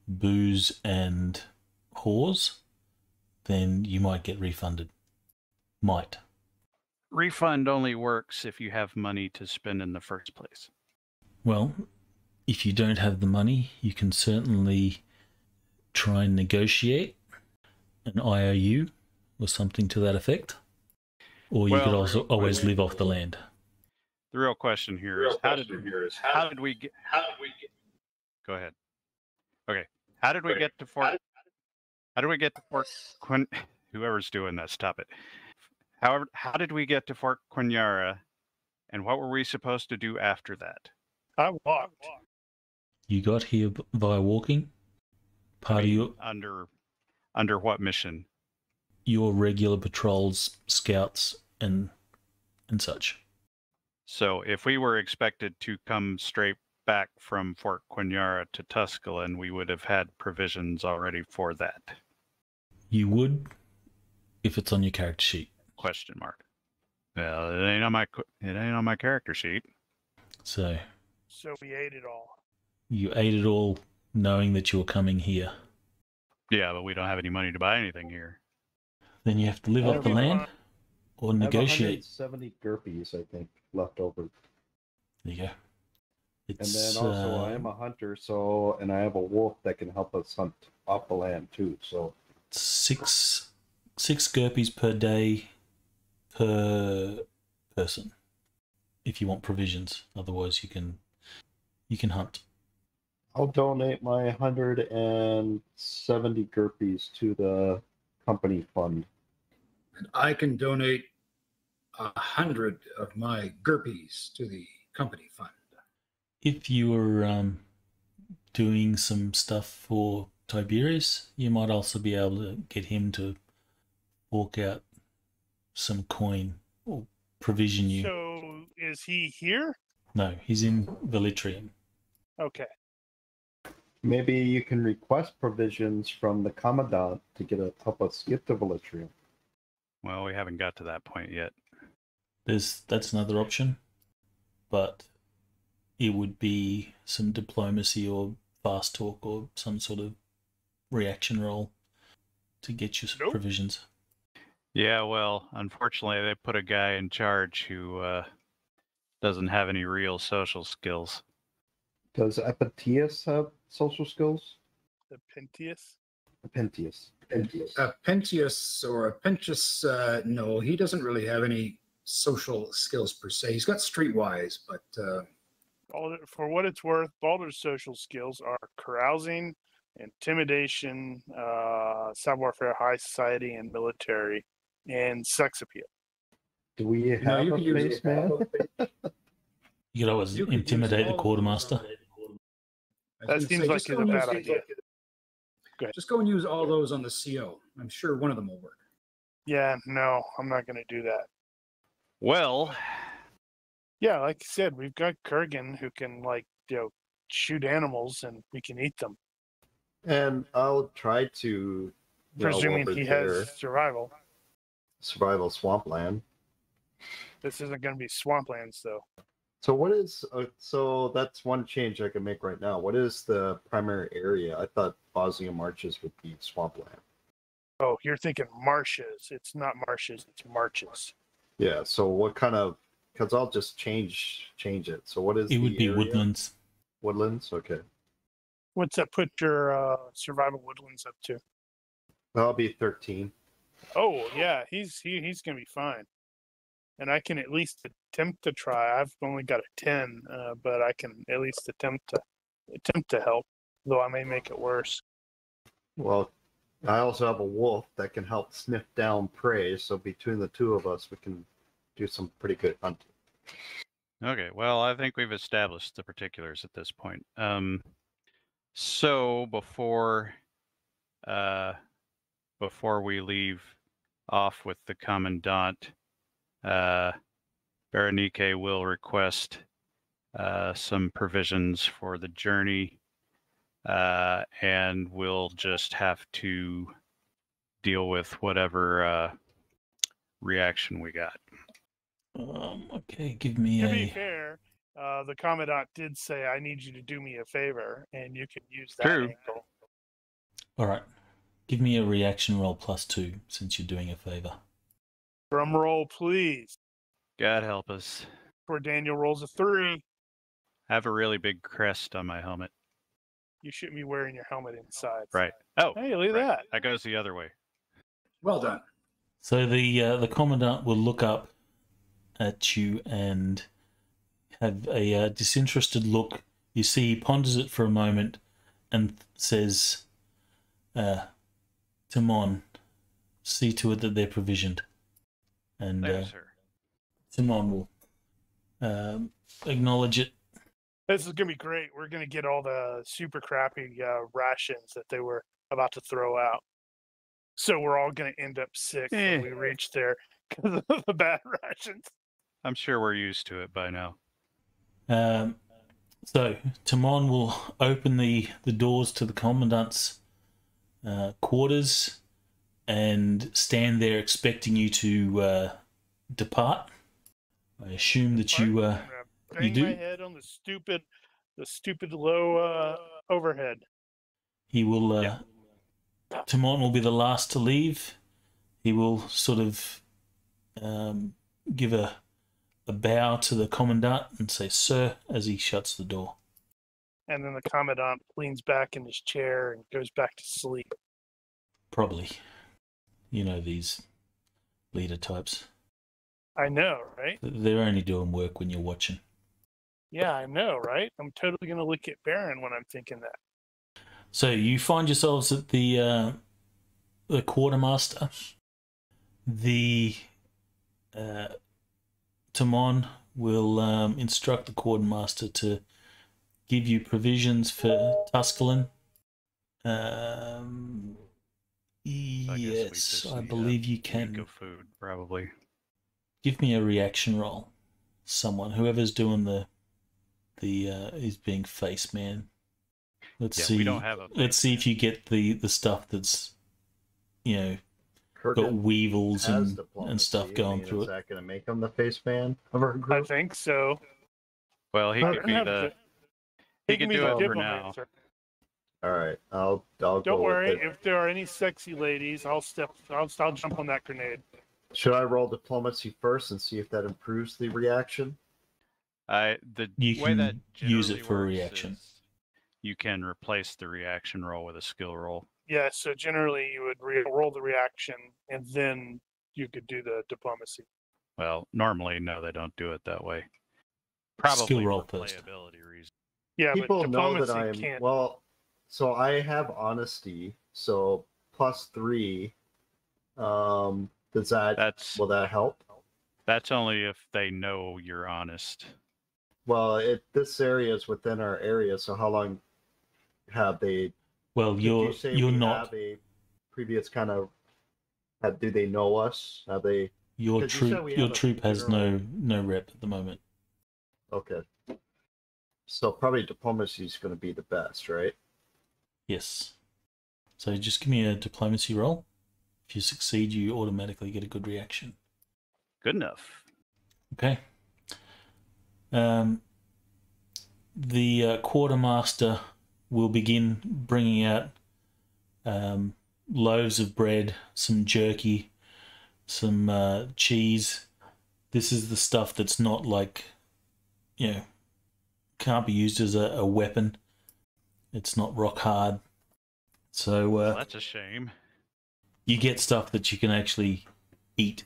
booze and whores, then you might get refunded. Might. Refund only works if you have money to spend in the first place. Well, if you don't have the money, you can certainly try and negotiate an IOU or something to that effect. Or you could Well, also always live off the land. The real question here is how did we get? Go ahead. Okay. How did we get to Fort? How did we get to Fort Quin? Whoever's doing that, stop it. However, how did we get to Fort Quinyara, and what were we supposed to do after that? I walked. You got here via walking. Part of Under what mission? your regular patrols, scouts, and such. So if we were expected to come straight back from Fort Quinyara to Tusculum, we would have had provisions already for that. You would, if it's on your character sheet. Question mark. Well, it ain't on my character sheet. So So we ate it all. you ate it all, knowing that you were coming here. Yeah, but we don't have any money to buy anything here. Then you have to live off the land or I have negotiate. 170 GURPS, I think, left over. There you go. And It's, then also, I am a hunter, and I have a wolf that can help us hunt off the land too. So six GURPS per day per person. If you want provisions, otherwise you can hunt. I'll donate my 170 GURPS to the company fund. And I can donate 100 of my GURPS to the company fund. If you were doing some stuff for Tiberius, you might also be able to get him to fork out some coin or provision you. So is he here? No, he's in Velitrium. Okay. Maybe you can request provisions from the commandant to help us get to Velitrium. Well, we haven't got to that point yet. That's another option, but it would be some diplomacy or fast talk or some sort of reaction roll to get you some Nope. provisions. Yeah, well, unfortunately, they put a guy in charge who doesn't have any real social skills. Does Apentius have social skills? The Pentius. Apentius. Pentius or Apentius, no, he doesn't really have any social skills per se. He's got streetwise, but For what it's worth, Balder's social skills are carousing, intimidation, savoir-faire, high society, and military, and sex appeal. Do we have you a can use face man? You could always You could use intimidate the all of quartermaster. That seems like it's a bad idea. Go ahead. Just go and use all those on the CO. I'm sure one of them will work. Yeah, no, I'm not going to do that. Well, Yeah, like I said, we've got Kurgan who can, shoot animals and we can eat them, And I'll try to, presuming over he there, has survival. survival swampland. This isn't going to be swamplands, though. So what is so that's one change I can make right now. What is the primary area? I thought Bosnia Marches would be swampland. Oh, you're thinking marshes. It's not marshes, it's marches. Yeah. So what kind of? Because I'll just change it. So what is It the would be area? woodlands. Woodlands. Okay. What's that put your survival woodlands up to? That'll be 13. Oh, yeah, he's going to be fine. And I can at least attempt to try. I've only got a 10, but I can at least attempt to help, though I may make it worse. Well, I also have a wolf that can help sniff down prey. So between the two of us, we can do some pretty good hunting. okay. Well, I think we've established the particulars at this point. So before we leave off with the commandant, Berenike will request some provisions for the journey, and we'll just have to deal with whatever reaction we got. Okay, give me To be a. fair, the commandant did say, I need you to do me a favor, and you can use that True. angle. All right, give me a reaction roll +2 since you're doing a favor. Drum roll, please. God help us. Where Daniel rolls a 3, I have a really big crest on my helmet. you shouldn't be wearing your helmet inside. Right. Oh, Hey, look at right. that. That goes the other way. Well done. So the commandant will look up at you and have a disinterested look. You see, he ponders it for a moment and says, "Timon, see to it that they're provisioned." And There, sir. Timon will acknowledge it. This is going to be great. We're going to get all the super crappy rations that they were about to throw out. So we're all going to end up sick when we reach there because of the bad rations. I'm sure we're used to it by now. So Timon will open the doors to the commandant's quarters and stand there expecting you to depart. I assume that you I'm gonna bang do? my head on the stupid low overhead. he will. Yeah. Timon will be the last to leave. He will sort of give a bow to the commandant and say, "Sir," as he shuts the door. And then the commandant leans back in his chair and goes back to sleep. Probably. You know these leader types. I know, right? They're only doing work when you're watching. Yeah, I know, right? I'm totally going to look at Baron when I'm thinking that. So you find yourselves at the quartermaster. The Timon will instruct the quartermaster to give you provisions for Tusculum. So I guess we Yes, just I need a believe you week can. of food, probably. Give me a reaction roll. Someone, whoever's doing the is being face man. Let's Yeah, see. we don't have a Let's see if face you get the stuff that's, got Kurgan weevils has and stuff diplomacy. going Is through it. that going to make him the face man of our I group? think so. Well, he could be Have the. the- He can could be do the it for diplomat, now. sir. All right, I'll go Don't worry. with it. If there are any sexy ladies, I'll jump on that grenade. Should I roll diplomacy first and see if that improves the reaction? The You way can that use it generally for a works reaction. is you can replace the reaction roll with a skill roll. Yeah, so generally you would roll the reaction and then you could do the diplomacy. Well, normally, no, they don't do it that way. Probably Skill roll for first. playability reasons. Yeah, People but know diplomacy that I'm can't. well. So I have honesty. So +3. Does that will that help? That's only if they know you're honest. Well, this area is within our area. So how long have they? Well, Did you're you say you're we not. have a previous kind of? Do they know us? Have they? Your 'Cause you said troop we your have a troop has general- no rep at the moment. Okay. So probably diplomacy is going to be the best, right? Yes. So just give me a diplomacy roll. If you succeed, you automatically get a good reaction. Good enough. Okay. The quartermaster will begin bringing out loaves of bread, some jerky, some cheese. This is the stuff that's not like, can't be used as a weapon. It's not rock hard. So Well, that's a shame. you get stuff that you can actually eat,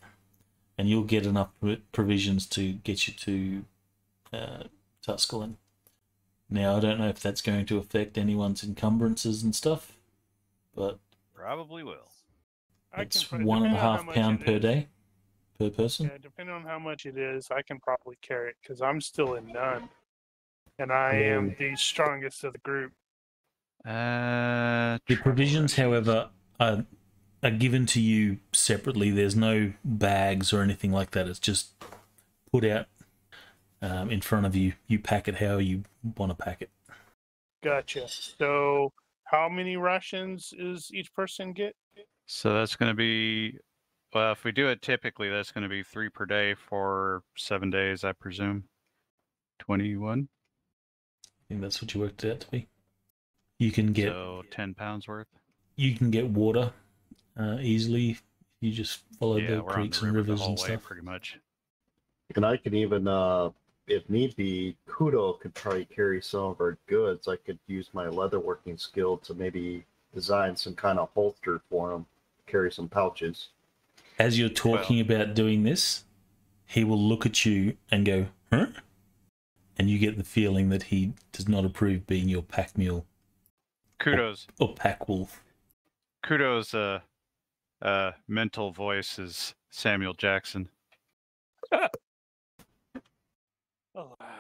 and you'll get enough provisions to get you to Tusculum. Now, I don't know if that's going to affect anyone's encumbrances and stuff, but Probably will. it's depending 1.5 on how much pound it per is. day per person. Yeah, depending on how much it is, I can probably carry it because I'm still in none, and I am the strongest of the group. The Travel provisions, rations. however, are given to you separately. There's no bags or anything like that. It's just put out in front of you. You pack it how you want to pack it. Gotcha. So, how many rations is each person get? So that's going to be, well, if we do it typically, that's going to be 3 per day for 7 days, I presume. 21. I think that's what you worked it out to be. You can get So 10 pounds worth. You can get water easily if you just follow Yeah, the we're on creeks the and river the rivers whole and way, stuff. pretty much. And I could even, if need be, Kudo could probably carry some of our goods. I could use my leatherworking skill to maybe design some kind of holster for him, carry some pouches. As you're talking about doing this, he will look at you and go, huh? And you get the feeling that he does not approve being your pack mule. Kudos. Or pack wolf. Kudos mental voice is Samuel Jackson.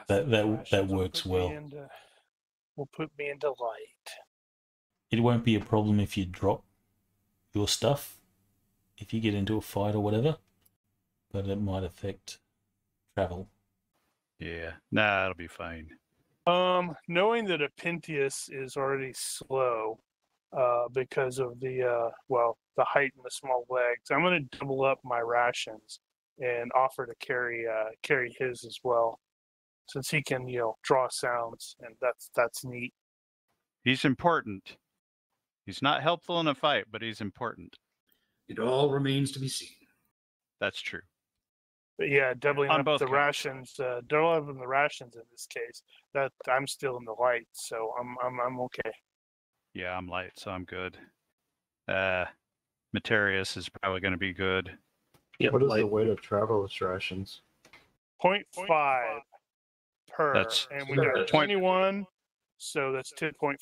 That works well. Will put me into light. It won't be a problem if you drop your stuff, if you get into a fight or whatever, but it might affect travel. Yeah, nah, it'll be fine. Knowing that Apentius is already slow, because of the height and the small legs, I'm going to double up my rations and offer to carry his as well, since he can draw sounds, and that's neat. He's important. He's not helpful in a fight, but he's important. It all remains to be seen. That's true. But yeah, doubling On up both the counts. rations, doubling the rations in this case. That I'm still in the light, so I'm okay. Yeah, I'm light, so I'm good. Materius is probably going to be good. Yep, What is light. the way to travel with rations? 0.5 per, That's- and we got 21, so that's 10.5.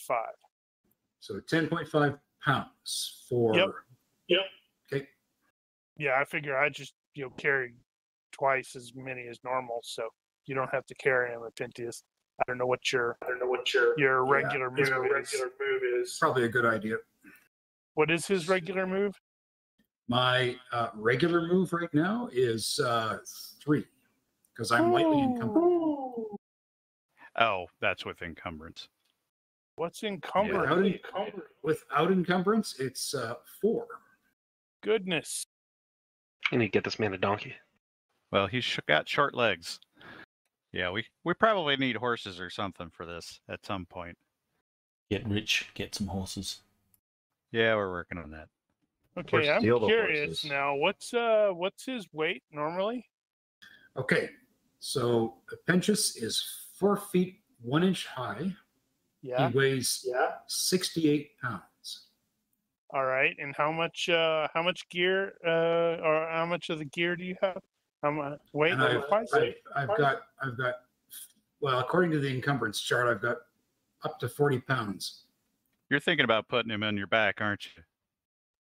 So 10.5 pounds for. Yep. Okay. Yeah, I figure I just carry twice as many as normal, so you don't have to carry him, Apentius. I don't know what your regular move is. Probably a good idea. What is his regular move? My regular move right now is 3 because I'm lightly encumbered. Oh, that's with encumbrance. What's encumbered? Without encumbrance, it's 4. Goodness. You need to get this man a donkey. Well, he's got short legs. Yeah, we probably need horses or something for this at some point. Get rich, get some horses. Yeah, we're working on that. Okay, Or I'm steal the curious horses. now. What's his weight normally? Okay, so Apentius is 4 feet 1 inch high. Yeah. He weighs 68 pounds. All right. And how much gear or how much of the gear do you have? Wait, And I've got, well, according to the encumbrance chart, I've got up to 40 pounds. You're thinking about putting him on your back, aren't you?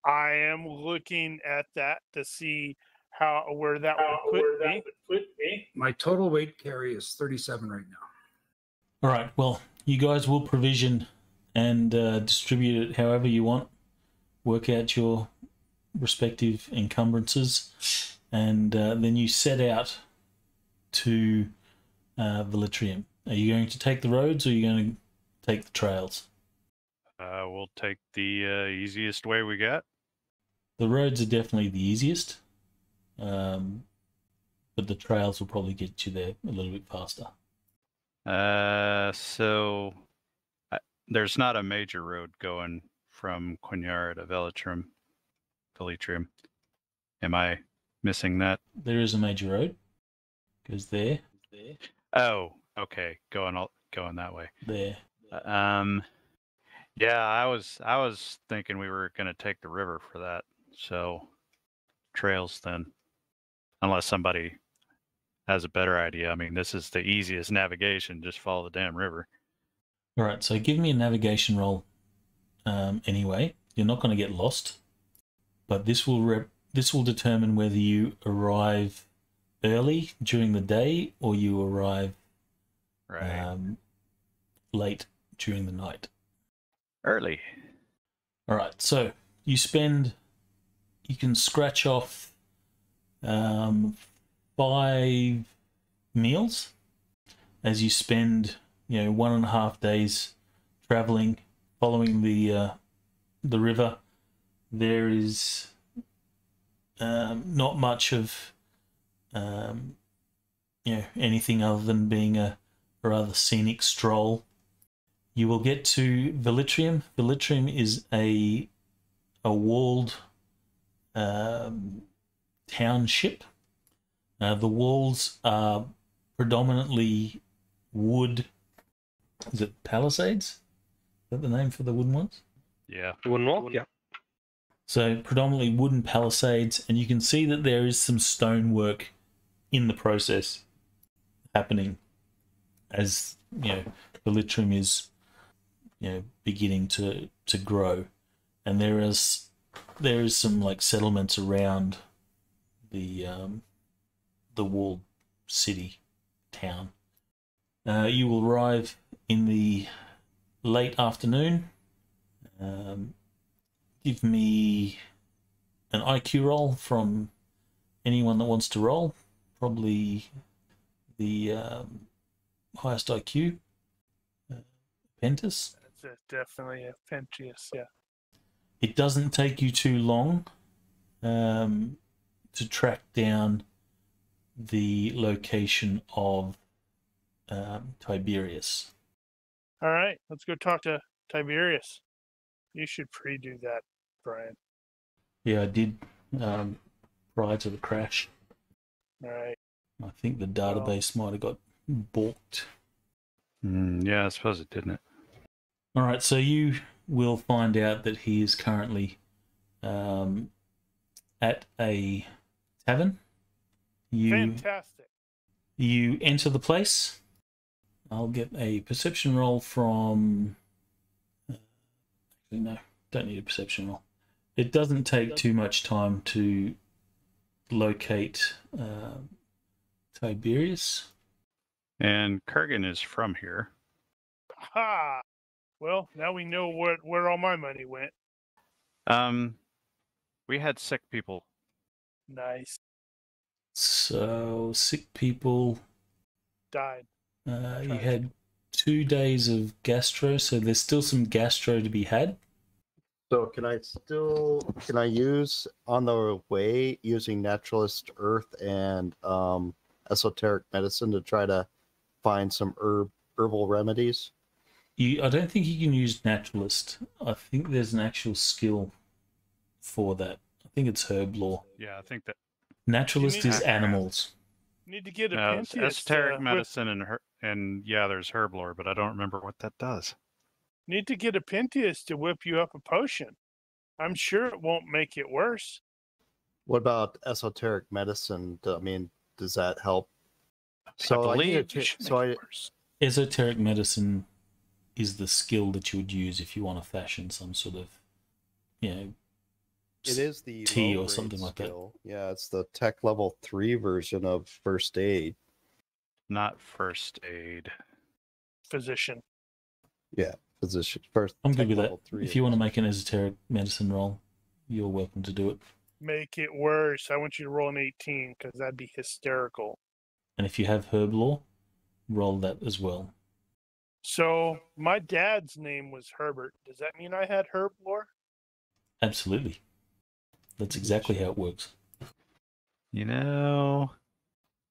I am looking at that to see where that would put me. My total weight carry is 37 right now. All right. Well, you guys will provision and distribute it however you want. Work out your respective encumbrances, and then you set out to Velitrium. Are you going to take the roads, or are you going to take the trails? We'll take the easiest way we got. The roads are definitely the easiest, but the trails will probably get you there a little bit faster. So there's not a major road going from Quinyara to Velitrium. Am I missing that? There is a major road. Goes there. Oh, okay. Going that way. There. Yeah, I was thinking we were gonna take the river for that. So trails then, unless somebody has a better idea. I mean, this is the easiest navigation. Just follow the damn river. All right. So give me a navigation roll. Anyway, you're not going to get lost, but this will determine whether you arrive early during the day or you arrive late during the night. Early. All right. So you can scratch off 5 meals as you spend 1.5 days traveling, following the river. There is not much of anything other than being a rather scenic stroll. You will get to Velitrium. Velitrium is a walled township. The walls are predominantly wood. Is it palisades? Is that the name for the wooden ones? Yeah. The wooden wall? Yeah. So predominantly wooden palisades, and you can see that there is some stonework in the process happening as Velitrium is beginning to grow, and there is some like settlements around the walled city town. You will arrive in the late afternoon. Give me an IQ roll from anyone that wants to roll. Probably the highest IQ. Pentus. That's definitely a Pentius, yeah. It doesn't take you too long to track down the location of Tiberius. All right, let's go talk to Tiberius. You should pre-do that, Brian. Yeah, I did prior to the crash. All right. I think the database might have got balked. Yeah, I suppose it didn't. All right, so you will find out that he is currently at a tavern. Fantastic. You enter the place. I'll get a perception roll from... Actually, no, don't need a perception roll. It doesn't take too much time to locate Tiberius. And Kurgan is from here. Ha! Well, now we know where all my money went. We had sick people. Nice. So, sick people... Died. You had 2 days of gastro, so there's still some gastro to be had. So can I use on the way using naturalist earth and esoteric medicine to try to find some herbal remedies? I don't think you can use naturalist. I think there's an actual skill for that. I think it's herb lore. Yeah, I think that. Naturalist is animals. Need to get a No, it's Pentius. esoteric medicine and yeah, there's herb lore, but I don't remember what that does. Need to get a Pentius to whip you up a potion. I'm sure it won't make it worse. What about esoteric medicine? Does that help? I So I believe need it to. should So make I. it worse. Esoteric medicine is the skill that you would use if you want to fashion some sort of, It is the tea low or grade something like that. skill. Yeah, it's the tech level 3 version of first aid. Not first aid. Physician. Yeah, physician first. I'm tech good with that. level 3 If is you want to make an physician. esoteric medicine roll, you're welcome to do it. Make it worse. I want you to roll an 18 because that'd be hysterical. And if you have herb lore, roll that as well. So my dad's name was Herbert. Does that mean I had herb lore? Absolutely. That's exactly how it works. You know,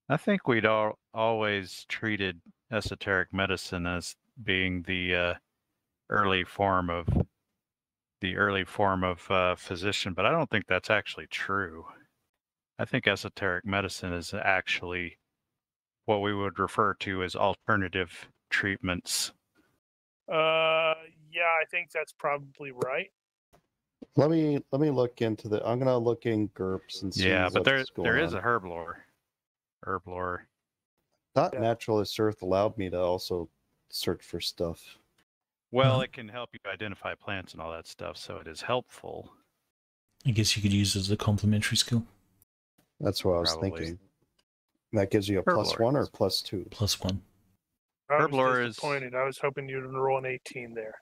I think we'd always treated esoteric medicine as being the early form of physician, but I don't think that's actually true. I think esoteric medicine is actually what we would refer to as alternative treatments. Yeah, I think that's probably right. Let me look into the. I'm gonna look in GURPS and see Yeah, but what's going there on. is a herb lore. Herb lore. Not Yeah. Naturalist Earth allowed me to also search for stuff. Well, it can help you identify plants and all that stuff, so it is helpful. I guess you could use it as a complementary skill. That's what I was Probably. thinking. That gives you a Herb plus lore. 1 or plus 2. +1. I Herb lore was is- disappointed. I was hoping you'd roll an 18 there.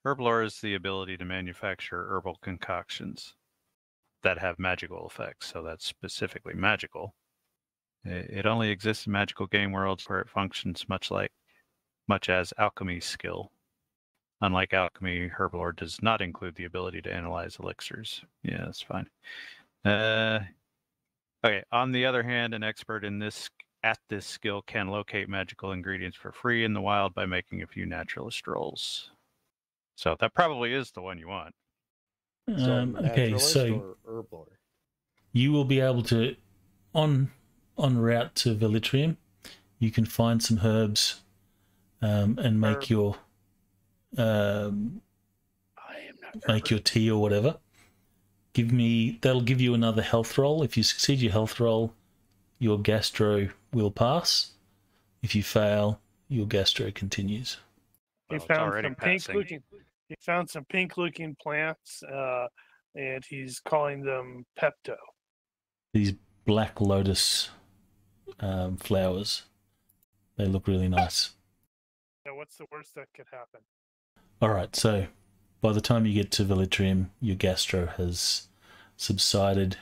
Herb lore is the ability to manufacture herbal concoctions that have magical effects, so that's specifically magical. It only exists in magical game worlds where it functions much as alchemy skill. Unlike alchemy, herb lore does not include the ability to analyze elixirs. Yeah, that's fine. Okay. On the other hand, an expert at this skill can locate magical ingredients for free in the wild by making a few naturalist rolls. So that probably is the one you want. So Okay, Naturalist so or Herblore? you will be able to, en route to Velitrium, you can find some herbs and make Herb. your I am not make your tea or whatever. That'll give you another health roll. If you succeed your health roll, your gastro will pass. If you fail, your gastro continues. He Well, it's found already some passing. He found some pink-looking plants, and he's calling them Pepto. These black lotus flowers. They look really nice. Now, what's the worst that could happen? All right, so by the time you get to Velitrium, your gastro has subsided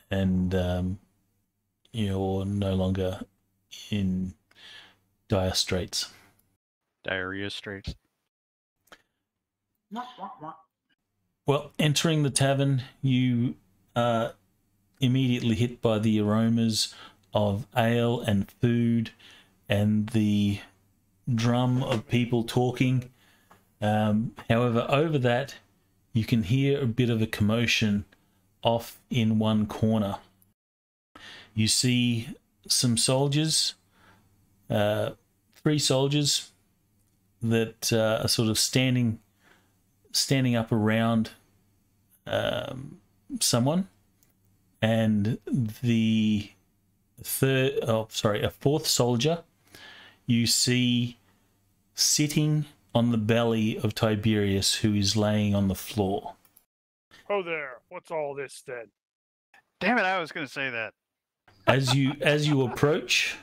and you're no longer in dire straits. Diarrhea straits. Well, entering the tavern, you are immediately hit by the aromas of ale and food and the drum of people talking. However, over that, you can hear a bit of a commotion off in one corner. You see some soldiers, 3 soldiers that are sort of standing up around someone, and a 4th soldier you see sitting on the belly of Tiberius, who is laying on the floor. Oh, there. What's all this then? Damn it! I was going to say that. As you approach,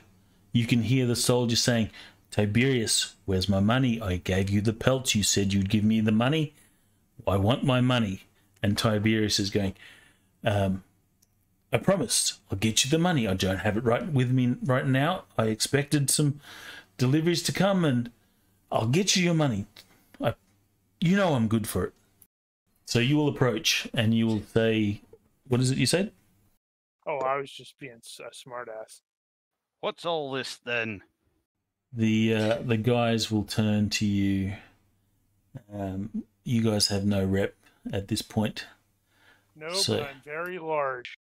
you can hear the soldier saying, "Tiberius, where's my money? I gave you the pelts. You said you'd give me the money. I want my money." And Tiberius is going, "I promised. I'll get you the money. I don't have it right with me right now. I expected some deliveries to come, and I'll get you your money. You know I'm good for it." So you will approach and you will say, what is it you said? Oh, I was just being a smartass. What's all this then? The guys will turn to you. You guys have no rep at this point. No, So- but I'm very large.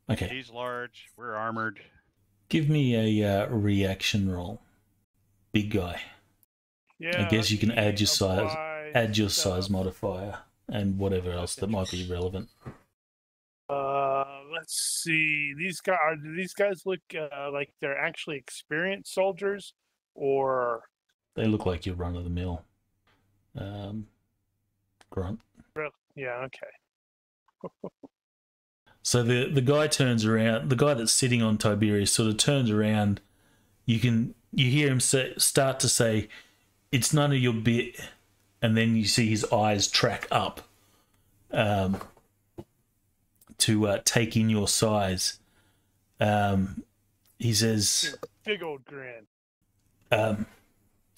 Okay, He's large. We're armored. give me a reaction roll. Big guy. Yeah. I guess you can let me add your size, apply add your stuff. size modifier and whatever else that might be relevant. Let's see. Do these guys look like they're actually experienced soldiers, or They look like your run of the mill grunt. yeah, okay. So the guy turns around. The guy that's sitting on Tiberius sort of turns around. You hear him start to say, "It's none of your bit," and then you see his eyes track up to take in your size. He says, Big old grin.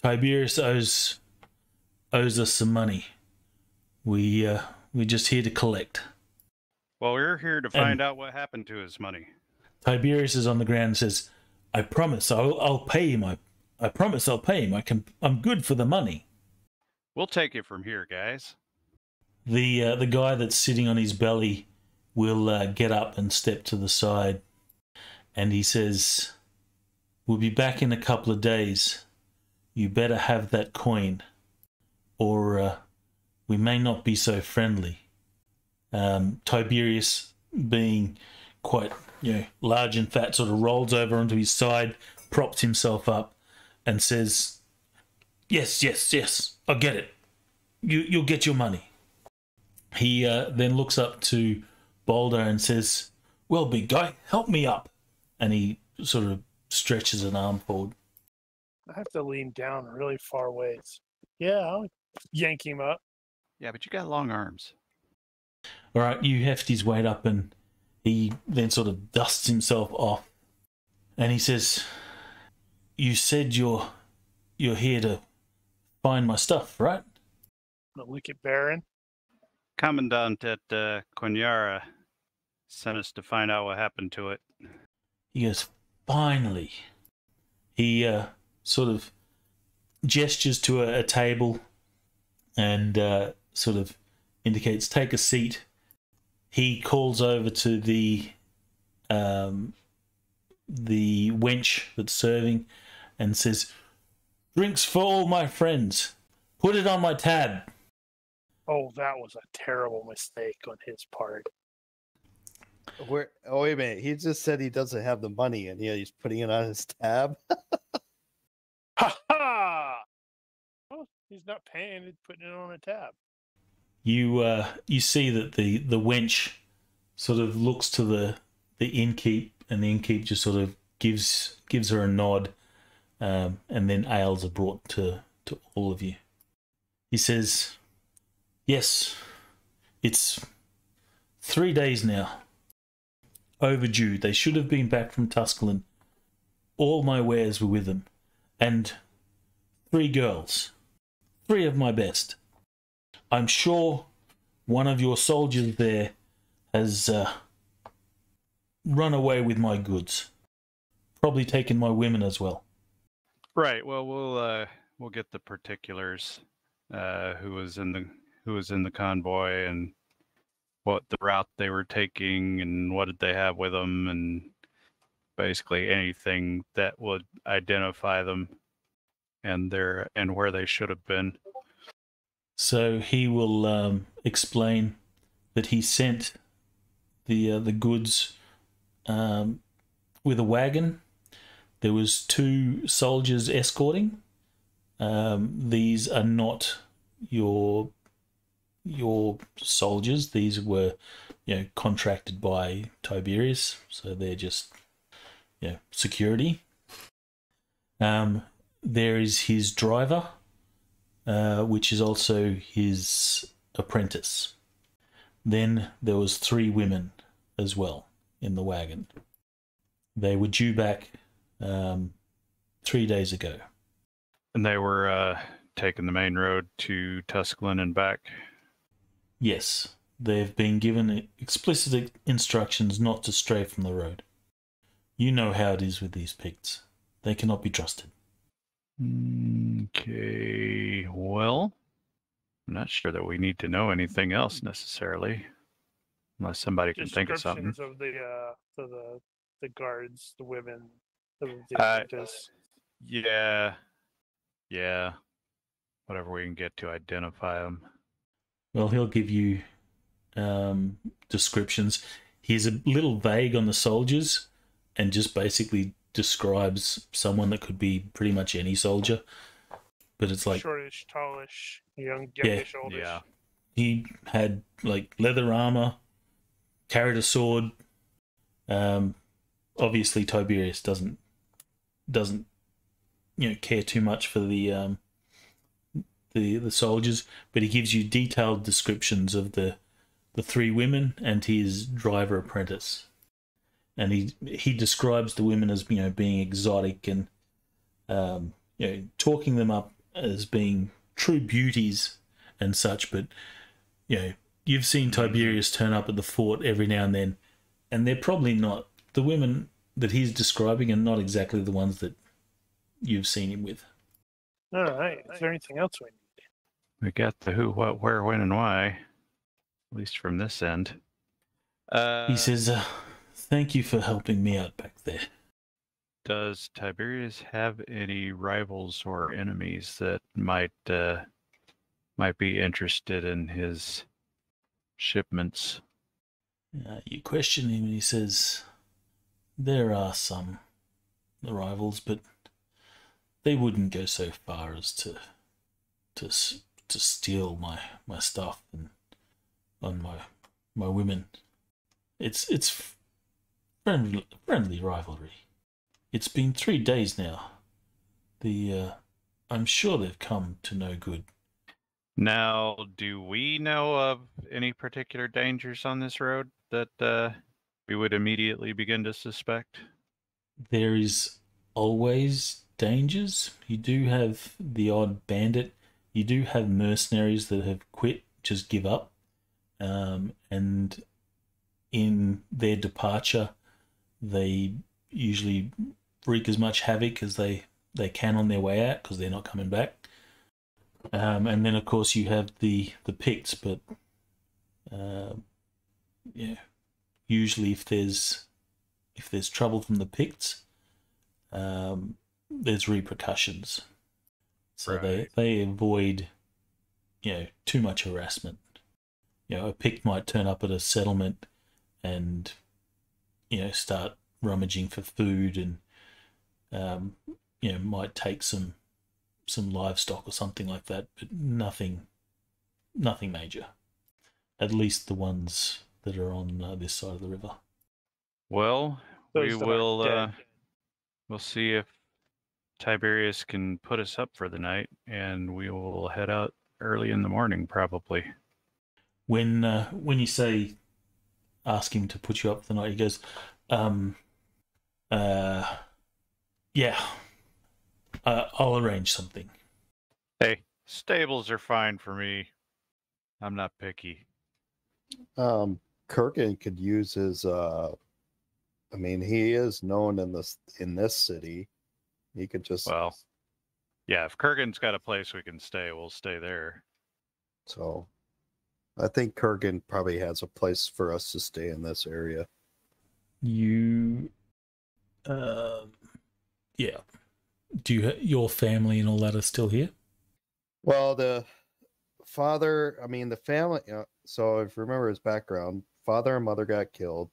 "Tiberius owes us some money. We're just here to collect." Well, we're here to find out what happened to his money. Tiberius is on the ground and says, "I promise I'll pay him. I promise I'll pay him. I'm good for the money." We'll take it from here, guys. The guy that's sitting on his belly will get up and step to the side, and he says, "We'll be back in a couple of days. You better have that coin, or we may not be so friendly." Tiberius, being quite large and fat, sort of rolls over onto his side, props himself up, and says, Yes, I get it. You'll get your money." He then looks up to Boulder and says, "Well, big guy, help me up." And he sort of stretches an arm forward. I have to lean down really far ways. Yeah, I'll yank him up. Yeah, but you got long arms. All right, you heft his weight up, and he then sort of dusts himself off, and he says, "You said you're here to find my stuff, right?" The wicked Baron. Commandant at Qunyara sent us to find out what happened to it. He goes, "Finally." He sort of gestures to a table and sort of indicates, "Take a seat." He calls over to the wench that's serving and says, "Drinks for all my friends. Put it on my tab." Oh, that was a terrible mistake on his part. Oh, wait a minute. He just said he doesn't have the money, and he's putting it on his tab. Ha ha! Well, he's not paying; he's putting it on a tab. You see that the wench sort of looks to the innkeep, and the innkeep just sort of gives her a nod, and then ales are brought to all of you. He says, "Yes, it's 3 days now. Overdue. They should have been back from Tusculum. All my wares were with them, and 3 girls, 3 of my best. I'm sure one of your soldiers there has run away with my goods. Probably taken my women as well." Right. Well, we'll get the particulars. Who was in the convoy and what the route they were taking and what did they have with them, and basically anything that would identify them and where they should have been. So he will explain that he sent the goods with a wagon. There was 2 soldiers escorting. These are not your soldiers. These were contracted by Tiberius, so they're just security. There is his driver, which is also his apprentice. Then there was 3 women as well in the wagon. They were due back 3 days ago. And they were taking the main road to Tusculum and back. Yes, they've been given explicit instructions not to stray from the road. You know how it is with these Picts. They cannot be trusted. Okay, well, I'm not sure that we need to know anything else necessarily, unless somebody can think of something. Descriptions of the guards, the women, the apprentice. Yeah. Whatever we can get to identify them. Well, he'll give you descriptions. he's a little vague on the soldiers and just basically describes someone that could be pretty much any soldier. But it's like, shortish, tallish, youngish, oldish. Yeah. he had like leather armor, carried a sword. Obviously Tiberius doesn't care too much for the soldiers, but he gives you detailed descriptions of the three women and his driver apprentice, and he describes the women as being exotic and talking them up as being true beauties and such. But you've seen Tiberius turn up at the fort every now and then, and they're probably not the women that he's describing, are not exactly the ones that you've seen him with. All right. Is there anything else we need? We got the who, what, where, when, and why. At least from this end. He says, thank you for helping me out back there. Does Tiberius have any rivals or enemies that might be interested in his shipments? You question him and he says, there are some rivals, but they wouldn't go so far as to steal my stuff and on my women. It's friendly rivalry. It's been 3 days now. I'm sure they've come to no good. Now, do we know of any particular dangers on this road that we would immediately begin to suspect? There is always dangers. You do have the odd bandit. You do have mercenaries that have quit, just give up. And in their departure, they usually wreak as much havoc as they can on their way out because they're not coming back. And then of course you have the Picts, but usually if there's trouble from the Picts, there's repercussions. So Right. they avoid too much harassment. A Pict might turn up at a settlement and start rummaging for food and might take some livestock or something like that, but nothing major. At least the ones that are on this side of the river. Well, we Those that aren't will dead. we'll see if Tiberius can put us up for the night, and we will head out early in the morning, probably. When you say ask him to put you up for the night, he goes, yeah, I'll arrange something. Hey, stables are fine for me. I'm not picky. Kurgan could use his he is known in this city. He could just Well, yeah, if Kurgan's got a place we can stay, we'll stay there. so I think Kurgan probably has a place for us to stay in this area. You, yeah. Do your family and all that are still here? Well, the father, the family. So if you remember his background, father and mother got killed.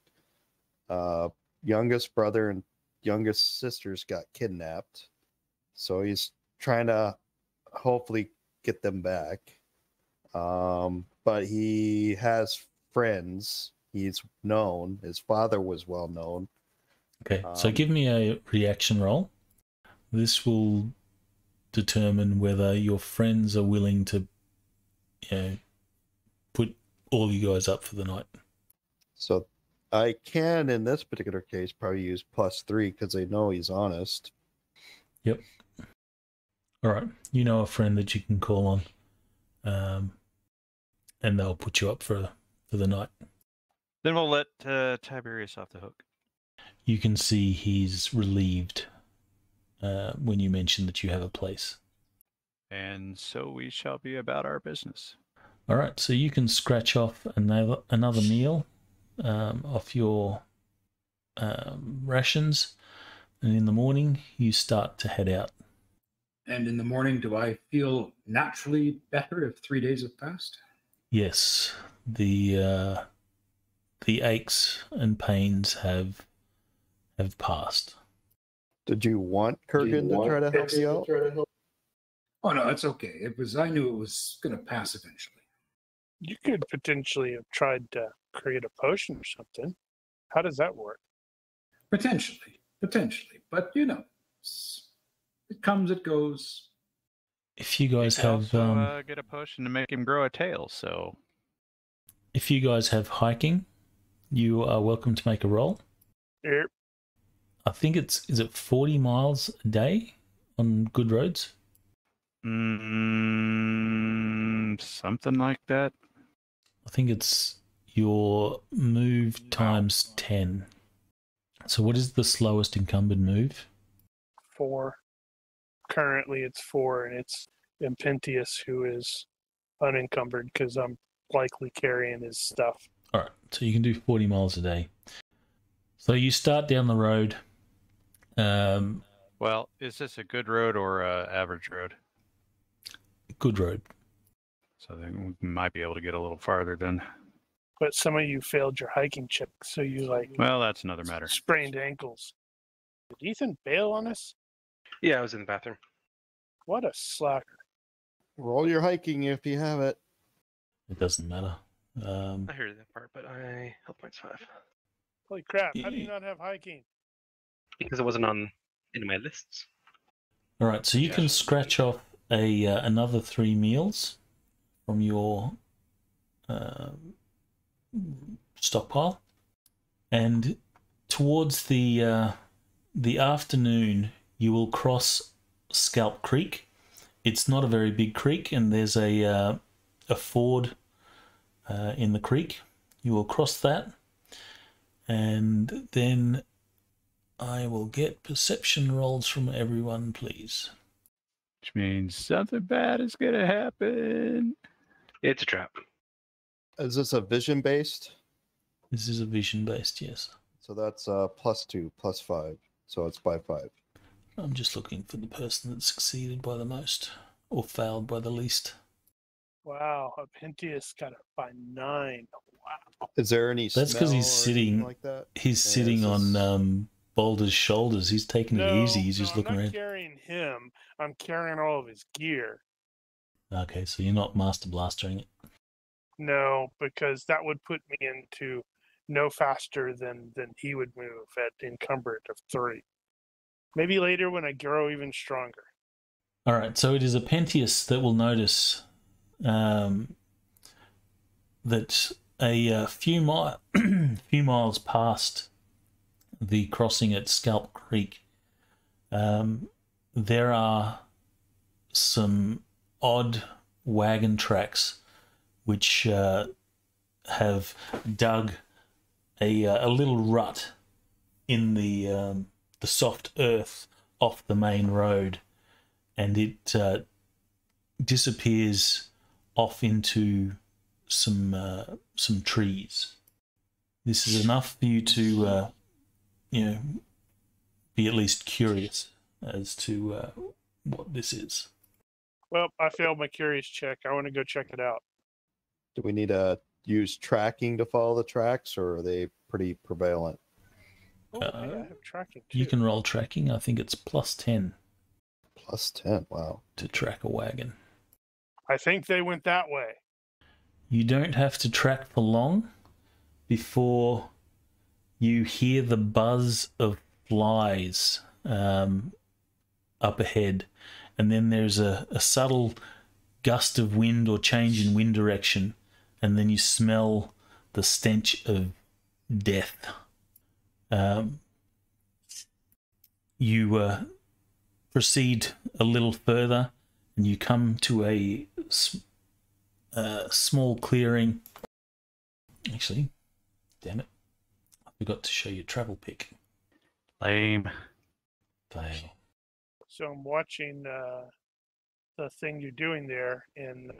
Youngest brother and youngest sisters got kidnapped. So he's trying to hopefully get them back. But he has friends. He's known. His father was well known. Okay, so give me a reaction roll. This will determine whether your friends are willing to put all you guys up for the night. So I can, in this particular case, probably use +3 because they know he's honest. Yep. All right. You know a friend that you can call on, and they'll put you up for the night. Then we'll let Tiberius off the hook. You can see he's relieved when you mention that you have a place. And so we shall be about our business. All right. So you can scratch off another meal off your rations, and in the morning you start to head out. And in the morning, do I feel naturally better if 3 days have passed? Yes, the the aches and pains have passed. Did you want Kurgan to try to help you out? Oh no, it's okay. I knew it was going to pass eventually. You could potentially have tried to create a potion or something. How does that work? Potentially, but it comes, it goes. If you guys You could have also get a potion to make him grow a tail. So if you guys have hiking, you are welcome to make a roll. Yep. I think is it 40 miles a day on good roads? something like that. I think it's your move times 10. So what is the slowest encumbered move? 4. Currently it's 4, and it's Impentius who is unencumbered because I'm likely carrying his stuff. All right, so you can do 40 miles a day. So you start down the road. Well, is this a good road or a average road? Good road. So then we might be able to get a little farther then. But some of you failed your hiking check, so you Well, that's another matter. sprained ankles. Did Ethan bail on us? Yeah, I was in the bathroom. What a slacker. Roll your hiking if you have it. It doesn't matter. I heard that part, but I health points 5 Holy crap, how do you not have hiking? because it wasn't on any of my lists. All right, so you can Yes. scratch off another 3 meals from your stockpile, and towards the afternoon, you will cross Scalp Creek. It's not a very big creek, and there's a ford in the creek. You will cross that, and then I will get perception rolls from everyone, please. Which means something bad is going to happen. It's a trap. Is this a vision based? This is a vision based, yes. So that's +2, +5. So it's by 5. I'm just looking for the person that succeeded by the most or failed by the least. Wow, Impentius got it by 9. Wow. Is there any That's 'cause he's smell or anything sitting- like that? He's Yeah, sitting this is- on Boulder's shoulders. He's taking it easy. He's just looking I'm not around. carrying him. I'm carrying all of his gear. Okay, so you're not Master Blastering it. No, because that would put me into no faster than he would move at encumbered of 3. Maybe later when I grow even stronger. All right, so it is Impentius that will notice that a few miles past the crossing at Scalp Creek, there are some odd wagon tracks which have dug a little rut in the soft earth off the main road, and it disappears off into some trees. This is enough for you to be at least curious as to what this is. Well, I failed my curious check. I want to go check it out. Do we need to use tracking to follow the tracks, or are they pretty prevalent? Oh, hey, I have tracking too. You can roll tracking. I think it's +10 +10. Wow. to track a wagon. I think they went that way. You don't have to track for long before you hear the buzz of flies up ahead, and then there's a subtle gust of wind or change in wind direction, and then you smell the stench of death. You proceed a little further, and you come to a small clearing. Actually, damn it, I forgot to show you travel pick. Lame. Fail. So I'm watching the thing you're doing there in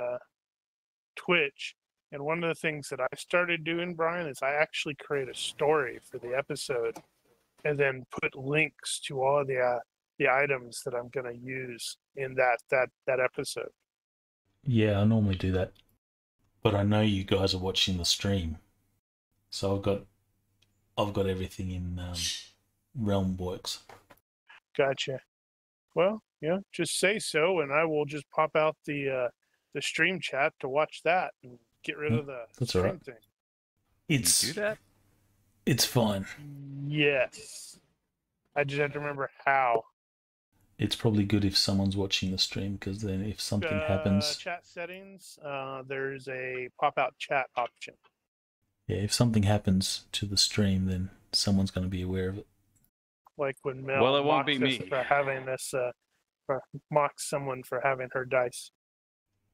Twitch. And one of the things that I started doing, Brian, is I actually create a story for the episode and then put links to all the items that I'm going to use in that episode. Yeah, I normally do that, but I know you guys are watching the stream. So I've got everything in Realm Works. Gotcha. Well, yeah, just say so, and I will just pop out the stream chat to watch that and get rid of the That's stream all right. thing. You It's do that? It's fine. Yes. I just have to remember how. It's probably good if someone's watching the stream, because then if something happens, Chat settings, there's a pop-out chat option. yeah, if something happens to the stream, then someone's going to be aware of it. Like when Mel Well, it won't mocks be us me. for having this, mocks someone for having her dice.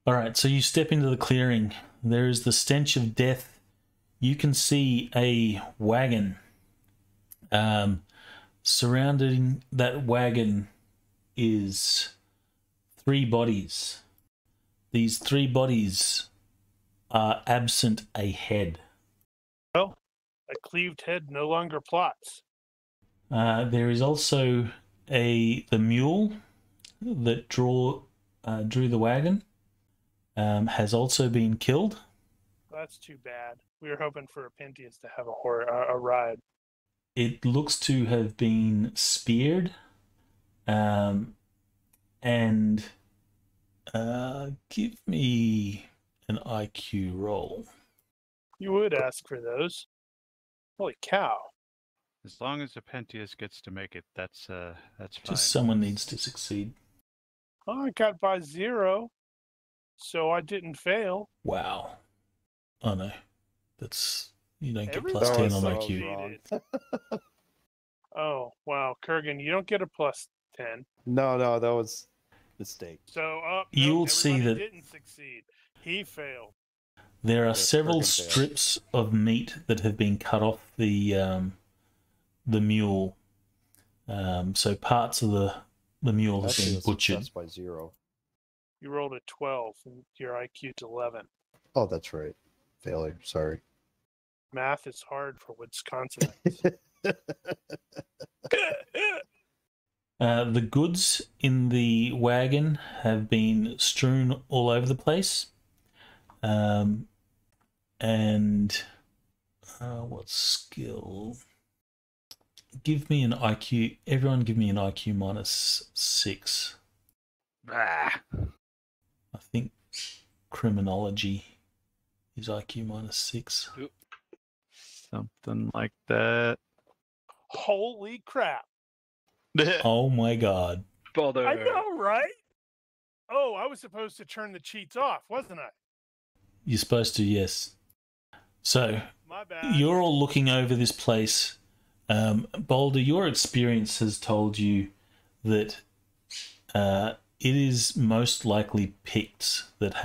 All right, so you step into the clearing. There is the stench of death. You can see a wagon. Surrounding that wagon is 3 bodies. These 3 bodies are absent a head. Well, a cleaved head no longer plots. There is also the mule that drew the wagon has also been killed. That's too bad. We were hoping for Apentius to have a ride. It looks to have been speared, and give me an IQ roll. You would ask for those. Holy cow. As long as Apentius gets to make it, that's fine. Just someone needs to succeed. Oh, I got by 0, so I didn't fail. Wow. Oh no, you don't get Everybody plus 10 on That was IQ. wrong. Oh, wow. Kurgan, you don't get a plus 10. No, that was a mistake. So, You'll see everybody that- didn't succeed. He failed. There are Yeah, several Kurgan failed. strips of meat that have been cut off the mule. So parts of the mule have Actually, been a butchered. success by 0. You rolled a 12, and your IQ's 11. Oh, that's right. Failure. Sorry. Math is hard for Wisconsinites. The goods in the wagon have been strewn all over the place. And what skill? Give me an IQ. Everyone give me an IQ minus 6. Ah, I think criminology is IQ minus 6. something like that. Holy crap. Oh my god. Balder. I know, right? Oh, I was supposed to turn the cheats off, wasn't I? You're supposed to, yes. So, My bad. you're all looking over this place. Boulder, your experience has told you that it is most likely Picts that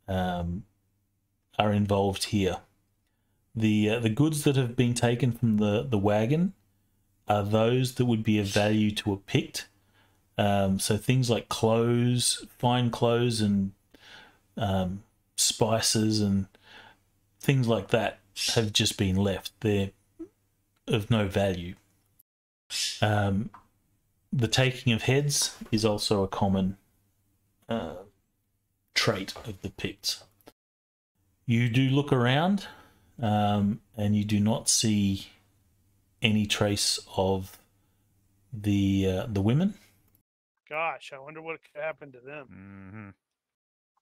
are involved here. The goods that have been taken from the wagon are those that would be of value to a Pict. So things like clothes, fine clothes, and spices and things like that have just been left. They're of no value. The taking of heads is also a common trait of the Picts. You do look around, and you do not see any trace of the women. Gosh, I wonder what could happen to them. Mm-hmm.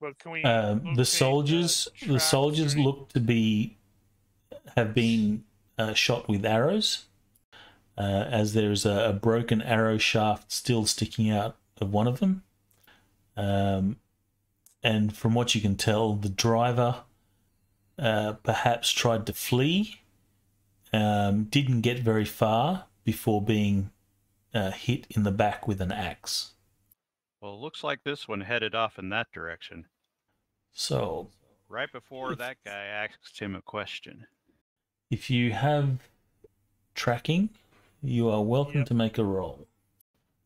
But can we The locate soldiers tracks or any- look to have been shot with arrows, as there's a broken arrow shaft still sticking out of one of them. And from what you can tell, the driver perhaps tried to flee, didn't get very far before being hit in the back with an axe. Well, it looks like this one headed off in that direction. So, Right before that guy asked him a question. if you have tracking, you are welcome Yep. to make a roll.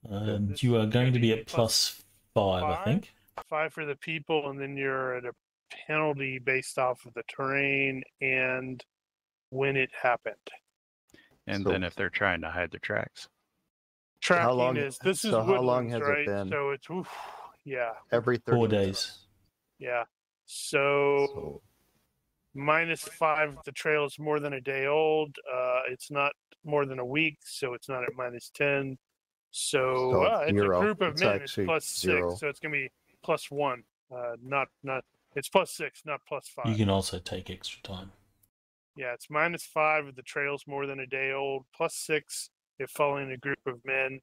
And This you are is going gonna to be be at plus 5, I five? think. 5 for the people, and then you're at a penalty based off of the terrain and when it happened. And So- then if they're trying to hide their tracks. Tracking how long- is this is so how long Woodlands, has it right? been? So it's yeah, Every 30 4 minutes. days. yeah. So So -5 if the trail is more than a day old. It's not more than a week, so it's not at -10. So So it's it's a zero. group of It's men. It's actually +6, 0. so it's gonna be +1. Not. It's +6, not +5. You can also take extra time. Yeah, it's -5 if the trail's more than a day old. +6 if following a group of men.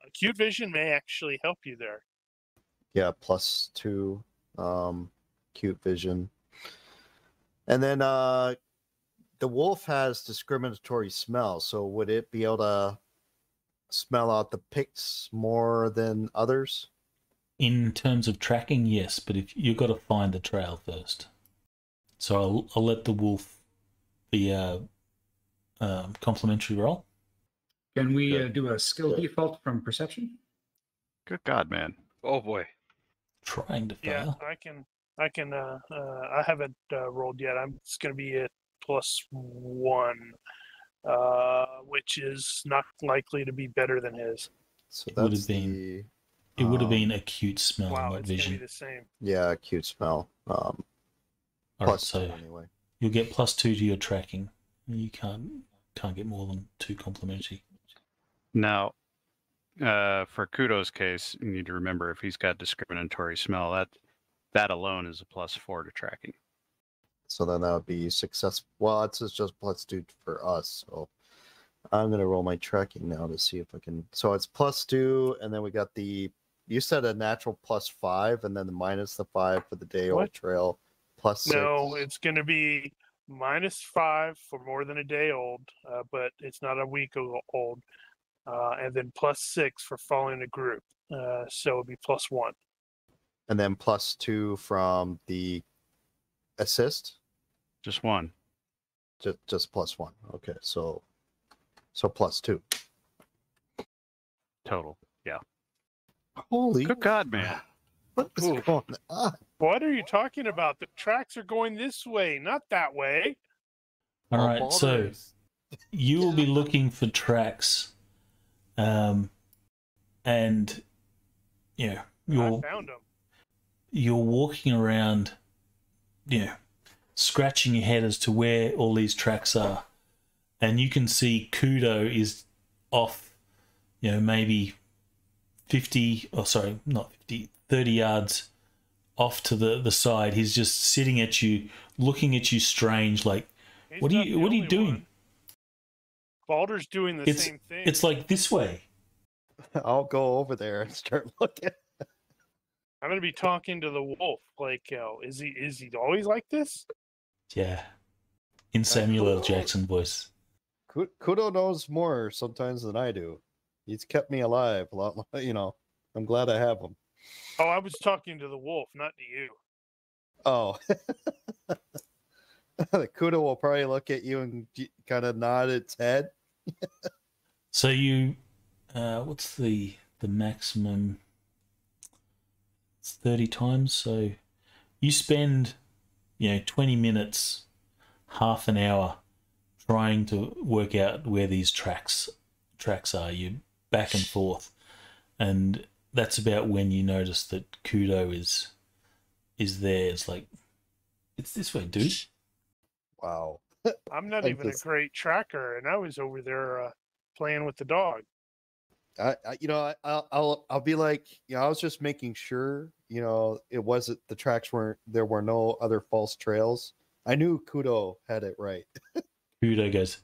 Acute vision may actually help you there. Yeah, +2 cute vision. And then the wolf has discriminatory smell, so would it be able to smell out the picks more than others? In terms of tracking, yes, but if you've got to find the trail first. So I'll let the wolf the complimentary roll. Can we Good. do a skill Good. default from perception? Good God, man. Oh boy. Trying to Yeah, fail. I can. I haven't rolled yet. It's going to be at +1, which is not likely to be better than his. So Would that's have been- the It would have been acute smell, Wow, not it's going to be vision. the same. yeah, cute smell. All right, +2 so anyway. you'll get +2 to your tracking. You can't get more than 2 complimentary. Now, for Kudo's case, you need to remember if he's got discriminatory smell, that alone is a +4 to tracking. So then that would be success. Well, it's just +2 for us. So I'm gonna roll my tracking now to see if I can. So it's +2, and then we got you said a natural +5, and then the -5 for the day old What? trail, +6. No, it's going to be -5 for more than a day old, but it's not a week old, and then +6 for following a group. So it'd be +1. And then +2 from the assist. Just one. Just +1. Okay, so +2. Total. Yeah. Holy, Good God, man. what is Oof. going on? What are you talking about? The tracks are going this way, not that way. All Well, right, so Baldur's- you will be looking for tracks, and I you're found them. walking around, scratching your head as to where all these tracks are, and you can see Kudo is off, maybe 50, or sorry, not 50, 30 yards off to the side. He's just sitting at you, looking at you strange, like, He's what are not you the only doing? one. Balder's doing the It's same thing. it's like this way. I'll go over there and start looking. I'm gonna be talking to the wolf. Like, is he always like this? Yeah, in Samuel L. Jackson voice. Kudo knows more sometimes than I do. He's kept me alive a lot. I'm glad I have him. Oh, I was talking to the wolf, not to you. Oh, Kudo will probably look at you and kind of nod its head. So you, what's the maximum? It's 30 times. So you spend, 20 minutes, half an hour, trying to work out where these tracks are. You back and forth, and that's about when you notice that Kudo is there. It's like, it's this way, dude. Wow. I'm not I even just- a great tracker, and I was over there playing with the dog. I'll be like, I was just making sure, it wasn't the tracks there were no other false trails. I knew Kudo had it right. Kudo goes,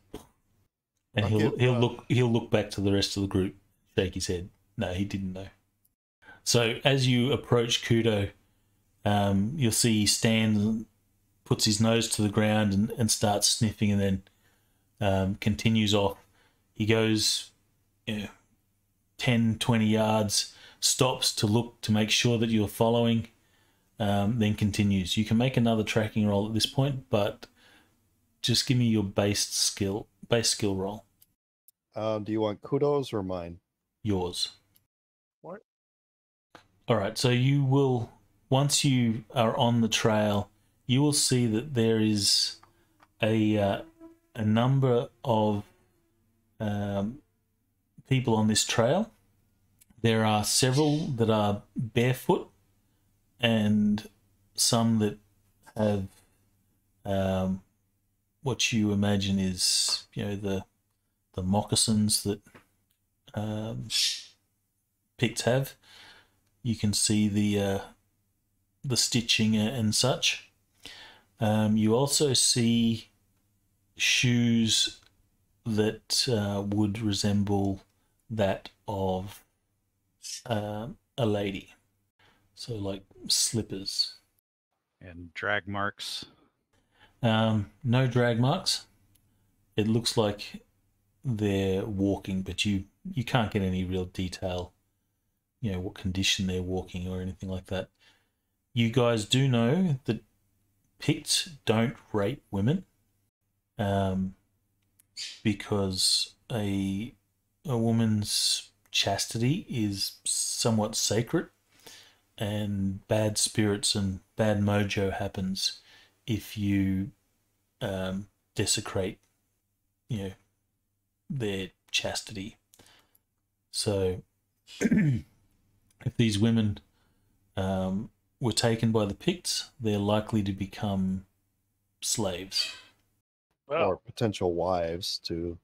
and I'll he'll look back to the rest of the group, shake his head. No, he didn't know. So as you approach Kudo, you'll see he stands, puts his nose to the ground and starts sniffing, and then continues off. He goes 10, 20 yards, stops to look to make sure that you're following, then continues. You can make another tracking roll at this point, but just give me your base skill roll. Do you want Kudo's or mine? Yours. What? All right, so you will, once you are on the trail, you will see that there is a number of people on this trail. There are several that are barefoot and some that have what you imagine is, the moccasins that Picts have. You can see the stitching and such. You also see shoes that would resemble that of a lady. So like slippers. And drag marks. No drag marks. It looks like they're walking, but you can't get any real detail, what condition they're walking or anything like that. You guys do know that Picts don't rape women, because a woman's chastity is somewhat sacred, and bad spirits and bad mojo happens if you desecrate, their chastity. So if these women were taken by the Picts, they're likely to become slaves. Well, Or potential wives too.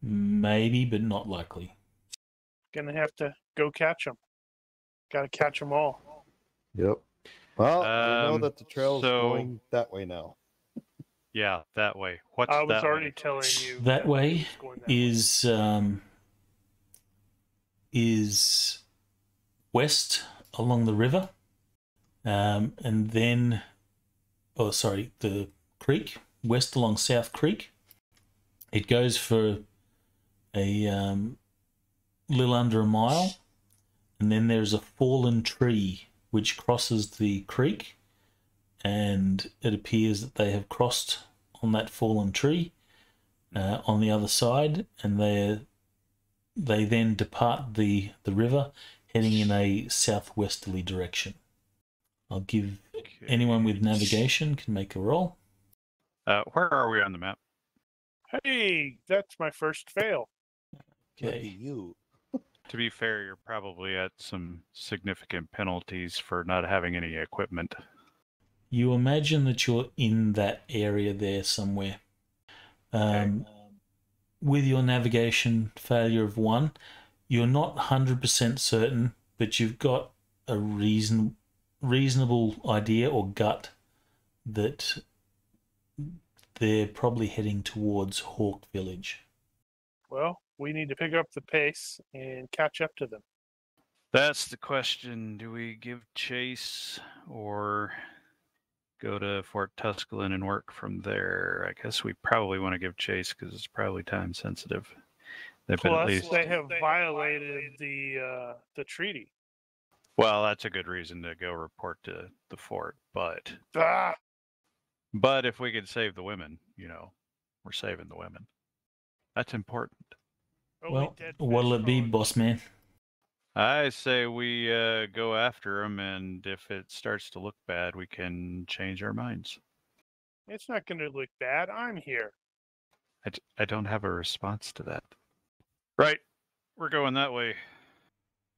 Maybe, but not likely. gonna have to go catch them. Gotta catch them all. Yep. Well, I know that the trail's so- going that way now. Yeah, that way. What's I was that already way? telling you That it way was going that way. is west along the river, and then, the creek, west along South Creek. It goes for a little under a mile, and then there's a fallen tree which crosses the creek, and it appears that they have crossed on that fallen tree on the other side, and they then depart the river, heading in a southwesterly direction. I'll give anyone with navigation can make a roll. Where are we on the map? Hey, that's my first fail. Lucky Okay. you. To be fair, you're probably at some significant penalties for not having any equipment. You imagine that you're in that area there somewhere. With your navigation failure of 1, you're not 100% certain, but you've got a reasonable idea or gut that they're probably heading towards Hawk Village. Well, we need to pick up the pace and catch up to them. That's the question. Do we give chase or go to Fort Tusculum and work from there? I guess we probably want to give chase because it's probably time sensitive. They've been at Plus, least. they have violated the treaty. Well, that's a good reason to go report to the fort, but Ah, if we could save the women, we're saving the women. That's important. only Well, dead what'll fish it be, bones. boss man? I say we go after them, and if it starts to look bad, we can change our minds. It's not going to look bad. I'm here. I don't have a response to that. Right, we're going that way.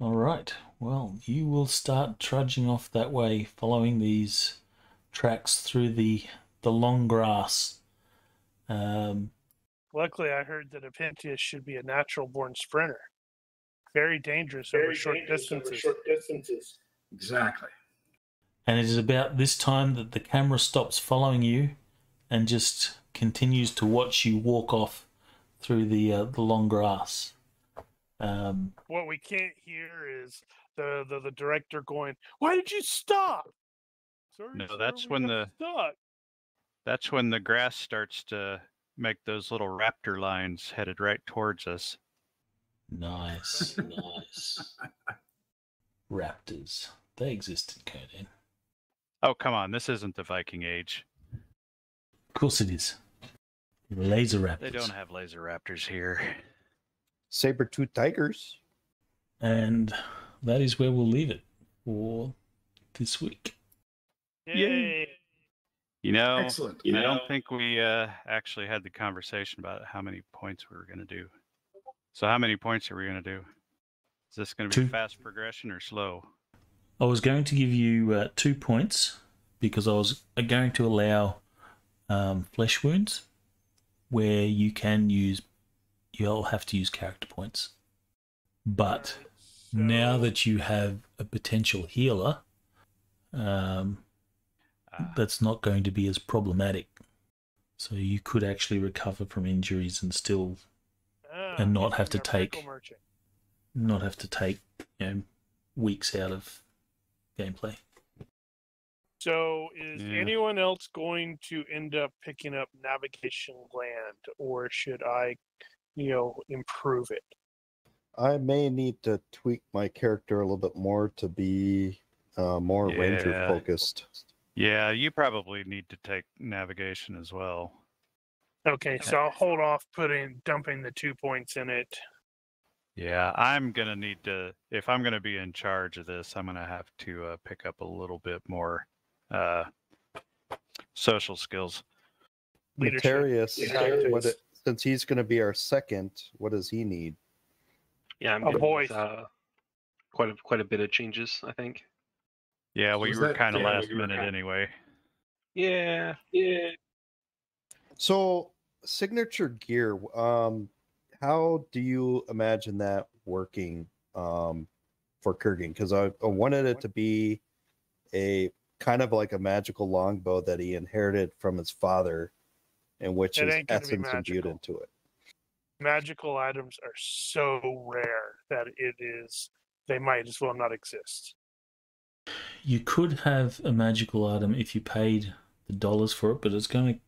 All right. Well, you will start trudging off that way, following these tracks through the long grass. Luckily, I heard that Apentius should be a natural-born sprinter. Very dangerous over short distances. Exactly. And it is about this time that the camera stops following you and just continues to watch you walk off through the long grass. What we can't hear is the director going, "Why did you stop?" Sorry, No, sir, that's we when got stuck. That's when the grass starts to make those little raptor lines headed right towards us. Nice, nice. Raptors. They exist in Conan. Oh, come on. This isn't the Viking Age. Of course it is. Laser raptors. They don't have laser raptors here. Saber-tooth tigers. And that is where we'll leave it for this week. Yay! Excellent. I don't think we actually had the conversation about how many points we were going to do. So how many points are we going to do? Is this going to be 2. fast progression or slow? I was going to give you 2 points because I was going to allow flesh wounds where you can use, you'll have to use character points. But now that you have a potential healer, that's not going to be as problematic. So you could actually recover from injuries and still, and not have to take, weeks out of gameplay. So is anyone else going to end up picking up navigation land, or should I, improve it? I may need to tweak my character a little bit more to be more ranger focused. Yeah, you probably need to take navigation as well. Okay, so I'll hold off dumping the 2 points in it. Yeah, I'm gonna need to, if I'm gonna be in charge of this, I'm gonna have to pick up a little bit more social skills. Leadership. Matarius, since he's going to be our second, what does he need? Yeah, I'm A good voice. with quite a bit of changes, I think. Yeah, we were kind of last minute anyway. Yeah. So, signature gear, how do you imagine that working for Kurgan? Because I wanted it to be a kind of like a magical longbow that he inherited from his father, in which his essence imbued into it. Magical items are so rare that they might as well not exist. You could have a magical item if you paid the dollars for it, but it's going to,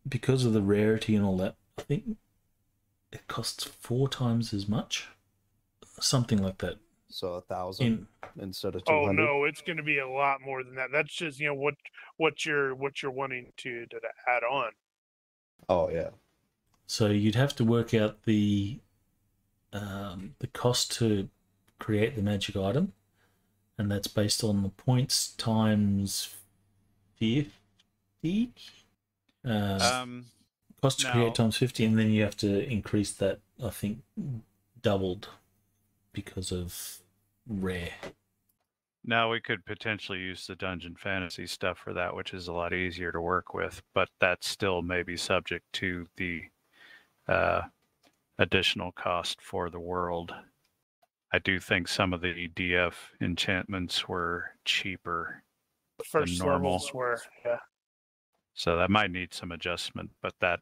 because of the rarity and all that, I think it costs 4 times as much, something like that. So 1,000 instead of 200. Oh no, it's going to be a lot more than that. That's just what you're wanting to add on. Oh yeah. So you'd have to work out the cost to create the magic item, and that's based on the points times 50. Cost to create times 50, and then you have to increase that, I think, doubled because of rare. Now we could potentially use the dungeon fantasy stuff for that, which is a lot easier to work with, but that still may be subject to the additional cost for the world. I do think some of the DF enchantments were cheaper First than normal. levels were, yeah. So that might need some adjustment, but that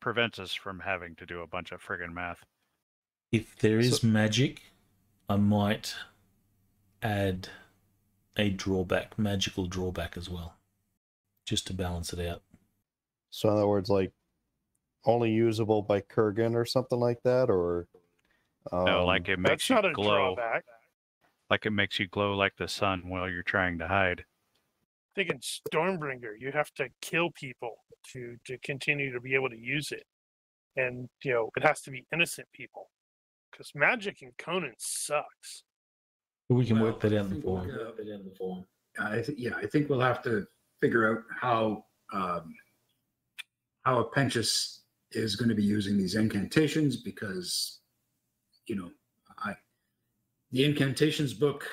prevents us from having to do a bunch of friggin' math. If there is magic, I might add a magical drawback as well, just to balance it out. So in other words, like only usable by Kurgan or something like that, or no, like it makes that's not you a glow. drawback. Like it makes you glow like the sun while you're trying to hide. I think in Stormbringer, you have to kill people to continue to be able to use it, and it has to be innocent people, because magic in Conan sucks. But we can work that out in the form. I think we'll have to figure out how Apprentice is going to be using these incantations, because the incantations book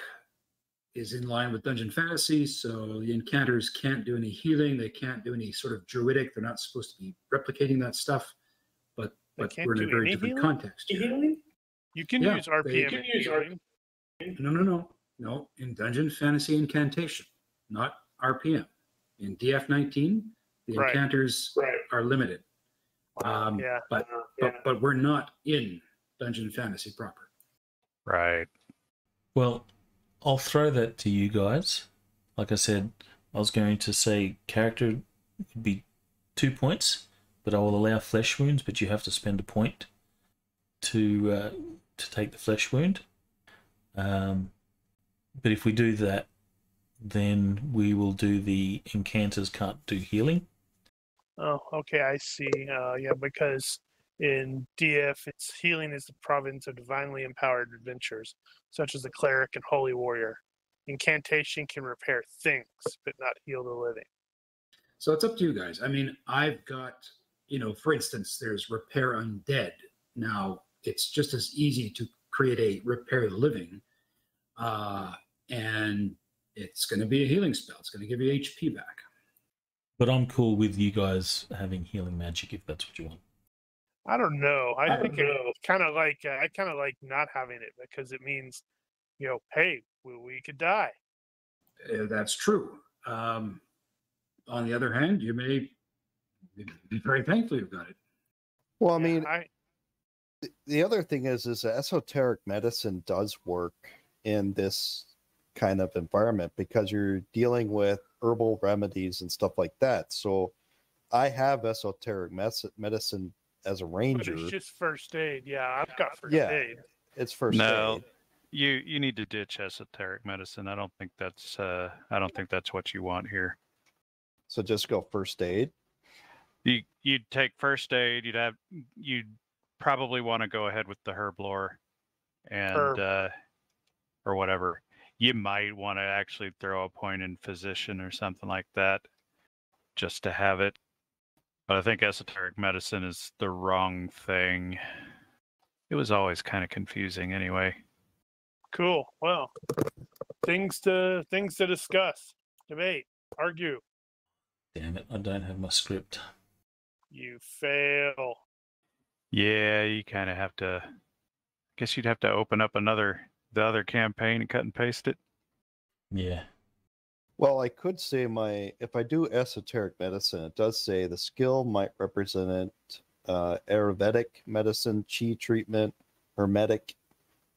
is in line with dungeon fantasy, so the enchanters can't do any healing, they can't do any sort of druidic, they're not supposed to be replicating that stuff, but we're in a very different context. You can use RPM healing. No, in dungeon fantasy incantation, not RPM. In DF19, the enchanters are limited. But we're not in dungeon fantasy proper. Right. Well, I'll throw that to you guys. Like I said, I was going to say character would be 2 points, but I will allow flesh wounds, but you have to spend a point to take the flesh wound. But if we do that, then we will do the enchanters can't do healing. Oh, okay, I see. Because in DF, it's healing is the province of divinely empowered adventurers, such as the cleric and holy warrior. Incantation can repair things, but not heal the living. So it's up to you guys. I mean, I've got, for instance, there's repair undead. Now, it's just as easy to create a repair the living, and it's going to be a healing spell. It's going to give you HP back. But I'm cool with you guys having healing magic if that's what you want. I don't know. I think it's kind of like I kind of like not having it because it means, hey, we could die. That's true. On the other hand, you may be very thankful you've got it. Well, I Yeah, mean, the other thing is esoteric medicine does work in this kind of environment because you're dealing with herbal remedies and stuff like that. So I have esoteric medicine as a but ranger. it's just first aid. Yeah, I've got first Yeah. aid. It's first No, aid. you need to ditch esoteric medicine. I don't think that's what you want here. So just go first aid. You'd take first aid. You'd probably want to go ahead with the herb lore, and or whatever. You might want to actually throw a point in physician or something like that, just to have it. But I think esoteric medicine is the wrong thing. It was always kind of confusing anyway. Cool. Well, things to discuss, debate, argue. Damn it, I don't have my script. You fail. Yeah, you kind of have to. I guess you'd have to open up the other campaign and cut and paste it. Yeah. Well, I could say if I do esoteric medicine, it does say the skill might represent Ayurvedic medicine, chi treatment, hermetic,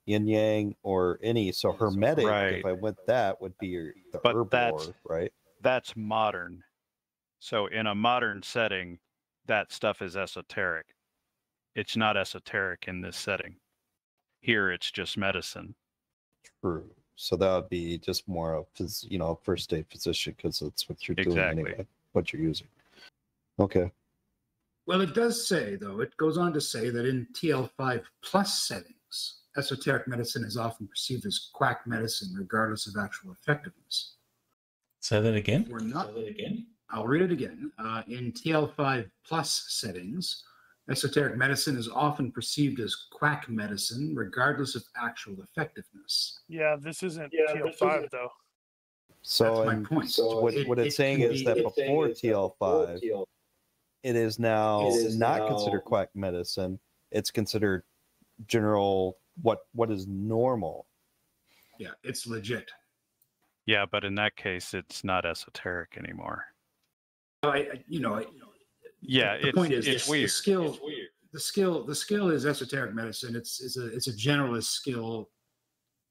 yin yang, or any. So hermetic, Right. if I went that, would be the But herbivore, right? That's modern. So in a modern setting, that stuff is esoteric. It's not esoteric in this setting. Here, it's just medicine. True. So that would be just more of first aid physician because that's what you're doing anyway, what you're using. Okay. Well, it does say, though, it goes on to say that in TL5 plus settings, esoteric medicine is often perceived as quack medicine, regardless of actual effectiveness. Say that again? We're not. I'll read it again. In TL5 plus settings, esoteric medicine is often perceived as quack medicine, regardless of actual effectiveness. Yeah, this isn't TL5 though. So That's my point. So what it's saying is that before TL5, it is now not considered quack medicine. It's considered general what is normal. Yeah, it's legit. Yeah, but in that case, it's not esoteric anymore. Yeah, the point is it's weird. The skill is esoteric medicine. It's a generalist skill,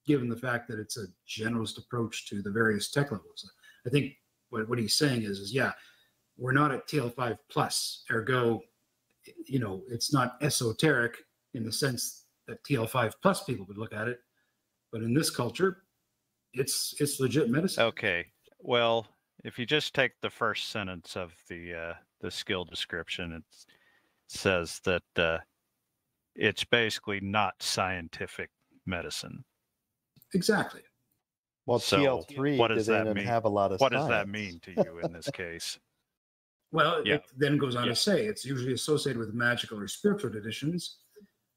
given the fact that it's a generalist approach to the various tech levels. I think what he's saying is yeah, we're not at TL5 plus, ergo, it's not esoteric in the sense that TL5 plus people would look at it, but in this culture, it's legit medicine. Okay, well, if you just take the first sentence of the skill description, it says that it's basically not scientific medicine. Exactly. Well, So TL3 what does that mean? have a lot of What science. does that mean to you in this case? Well, Yeah. it then goes on to say it's usually associated with magical or spiritual traditions,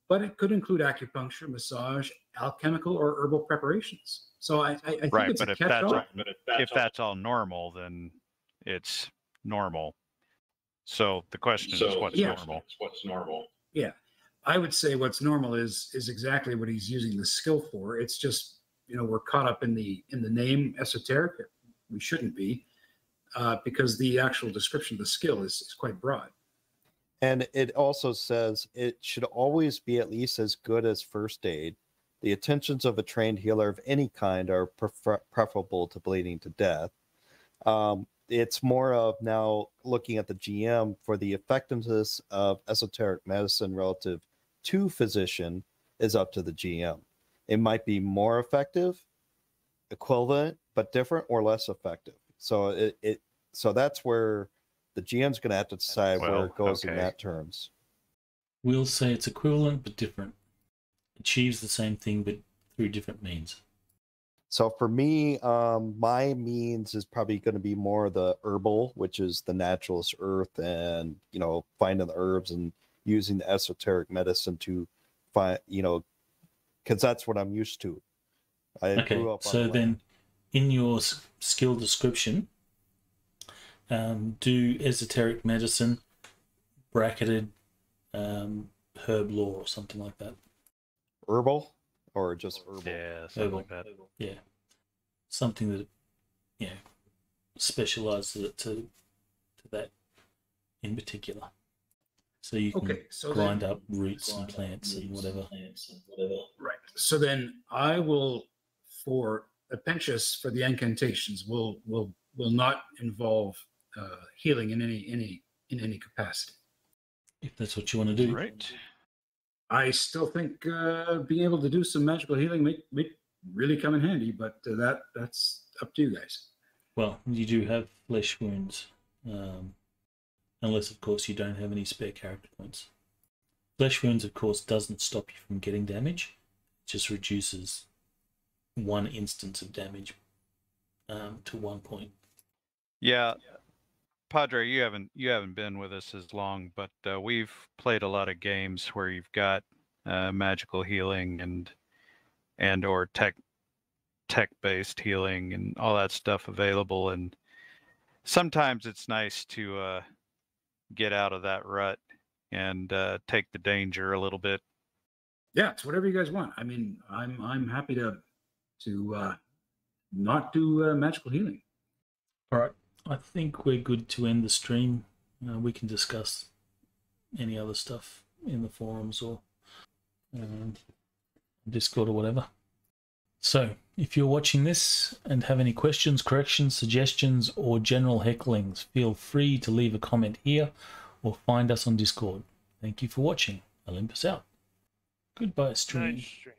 but it could include acupuncture, massage, alchemical, or herbal preparations. So I think Right, it's but a if catch-all. that's all normal, then it's normal. So the question is, what's normal? What's normal? Yeah, I would say what's normal is exactly what he's using the skill for. It's just we're caught up in the name esoteric. We shouldn't be, because the actual description of the skill is quite broad. And it also says it should always be at least as good as first aid. The attentions of a trained healer of any kind are preferable to bleeding to death. It's more of now looking at the GM for the effectiveness of esoteric medicine relative to physician is up to the GM. It might be more effective, equivalent, but different or less effective. So so that's where the GM's going to have to decide where it goes in that terms. We'll say it's equivalent but different. Achieves the same thing but through different means. So for me, my means is probably going to be more the herbal, which is the naturalist earth, and finding the herbs and using the esoteric medicine to find, because that's what I'm used to. I grew up on so the land. in your skill description, do esoteric medicine, bracketed herb lore or something like that. Herbal or just herbal? Yeah, something Herbal. like that. Yeah, something that specializes it to that in particular. So you can grind up roots and plants and whatever. Right. So then I will, for Apentius, for the incantations, will not involve healing in any capacity. If that's what you want to do. Right. I still think being able to do some magical healing may really come in handy, but that's up to you guys. Well, you do have flesh wounds, unless, of course, you don't have any spare character points. Flesh wounds, of course, doesn't stop you from getting damage. It just reduces one instance of damage to 1 point. Yeah. Padre, you haven't been with us as long, but we've played a lot of games where you've got magical healing and or tech-based healing and all that stuff available, and sometimes it's nice to get out of that rut and take the danger a little bit. Yeah, it's whatever you guys want. I mean, I'm happy to not do magical healing. All right. I think we're good to end the stream. We can discuss any other stuff in the forums or Discord or whatever. So, if you're watching this and have any questions, corrections, suggestions, or general hecklings, feel free to leave a comment here or find us on Discord. Thank you for watching. Olympus out. Goodbye, stream. Nice stream.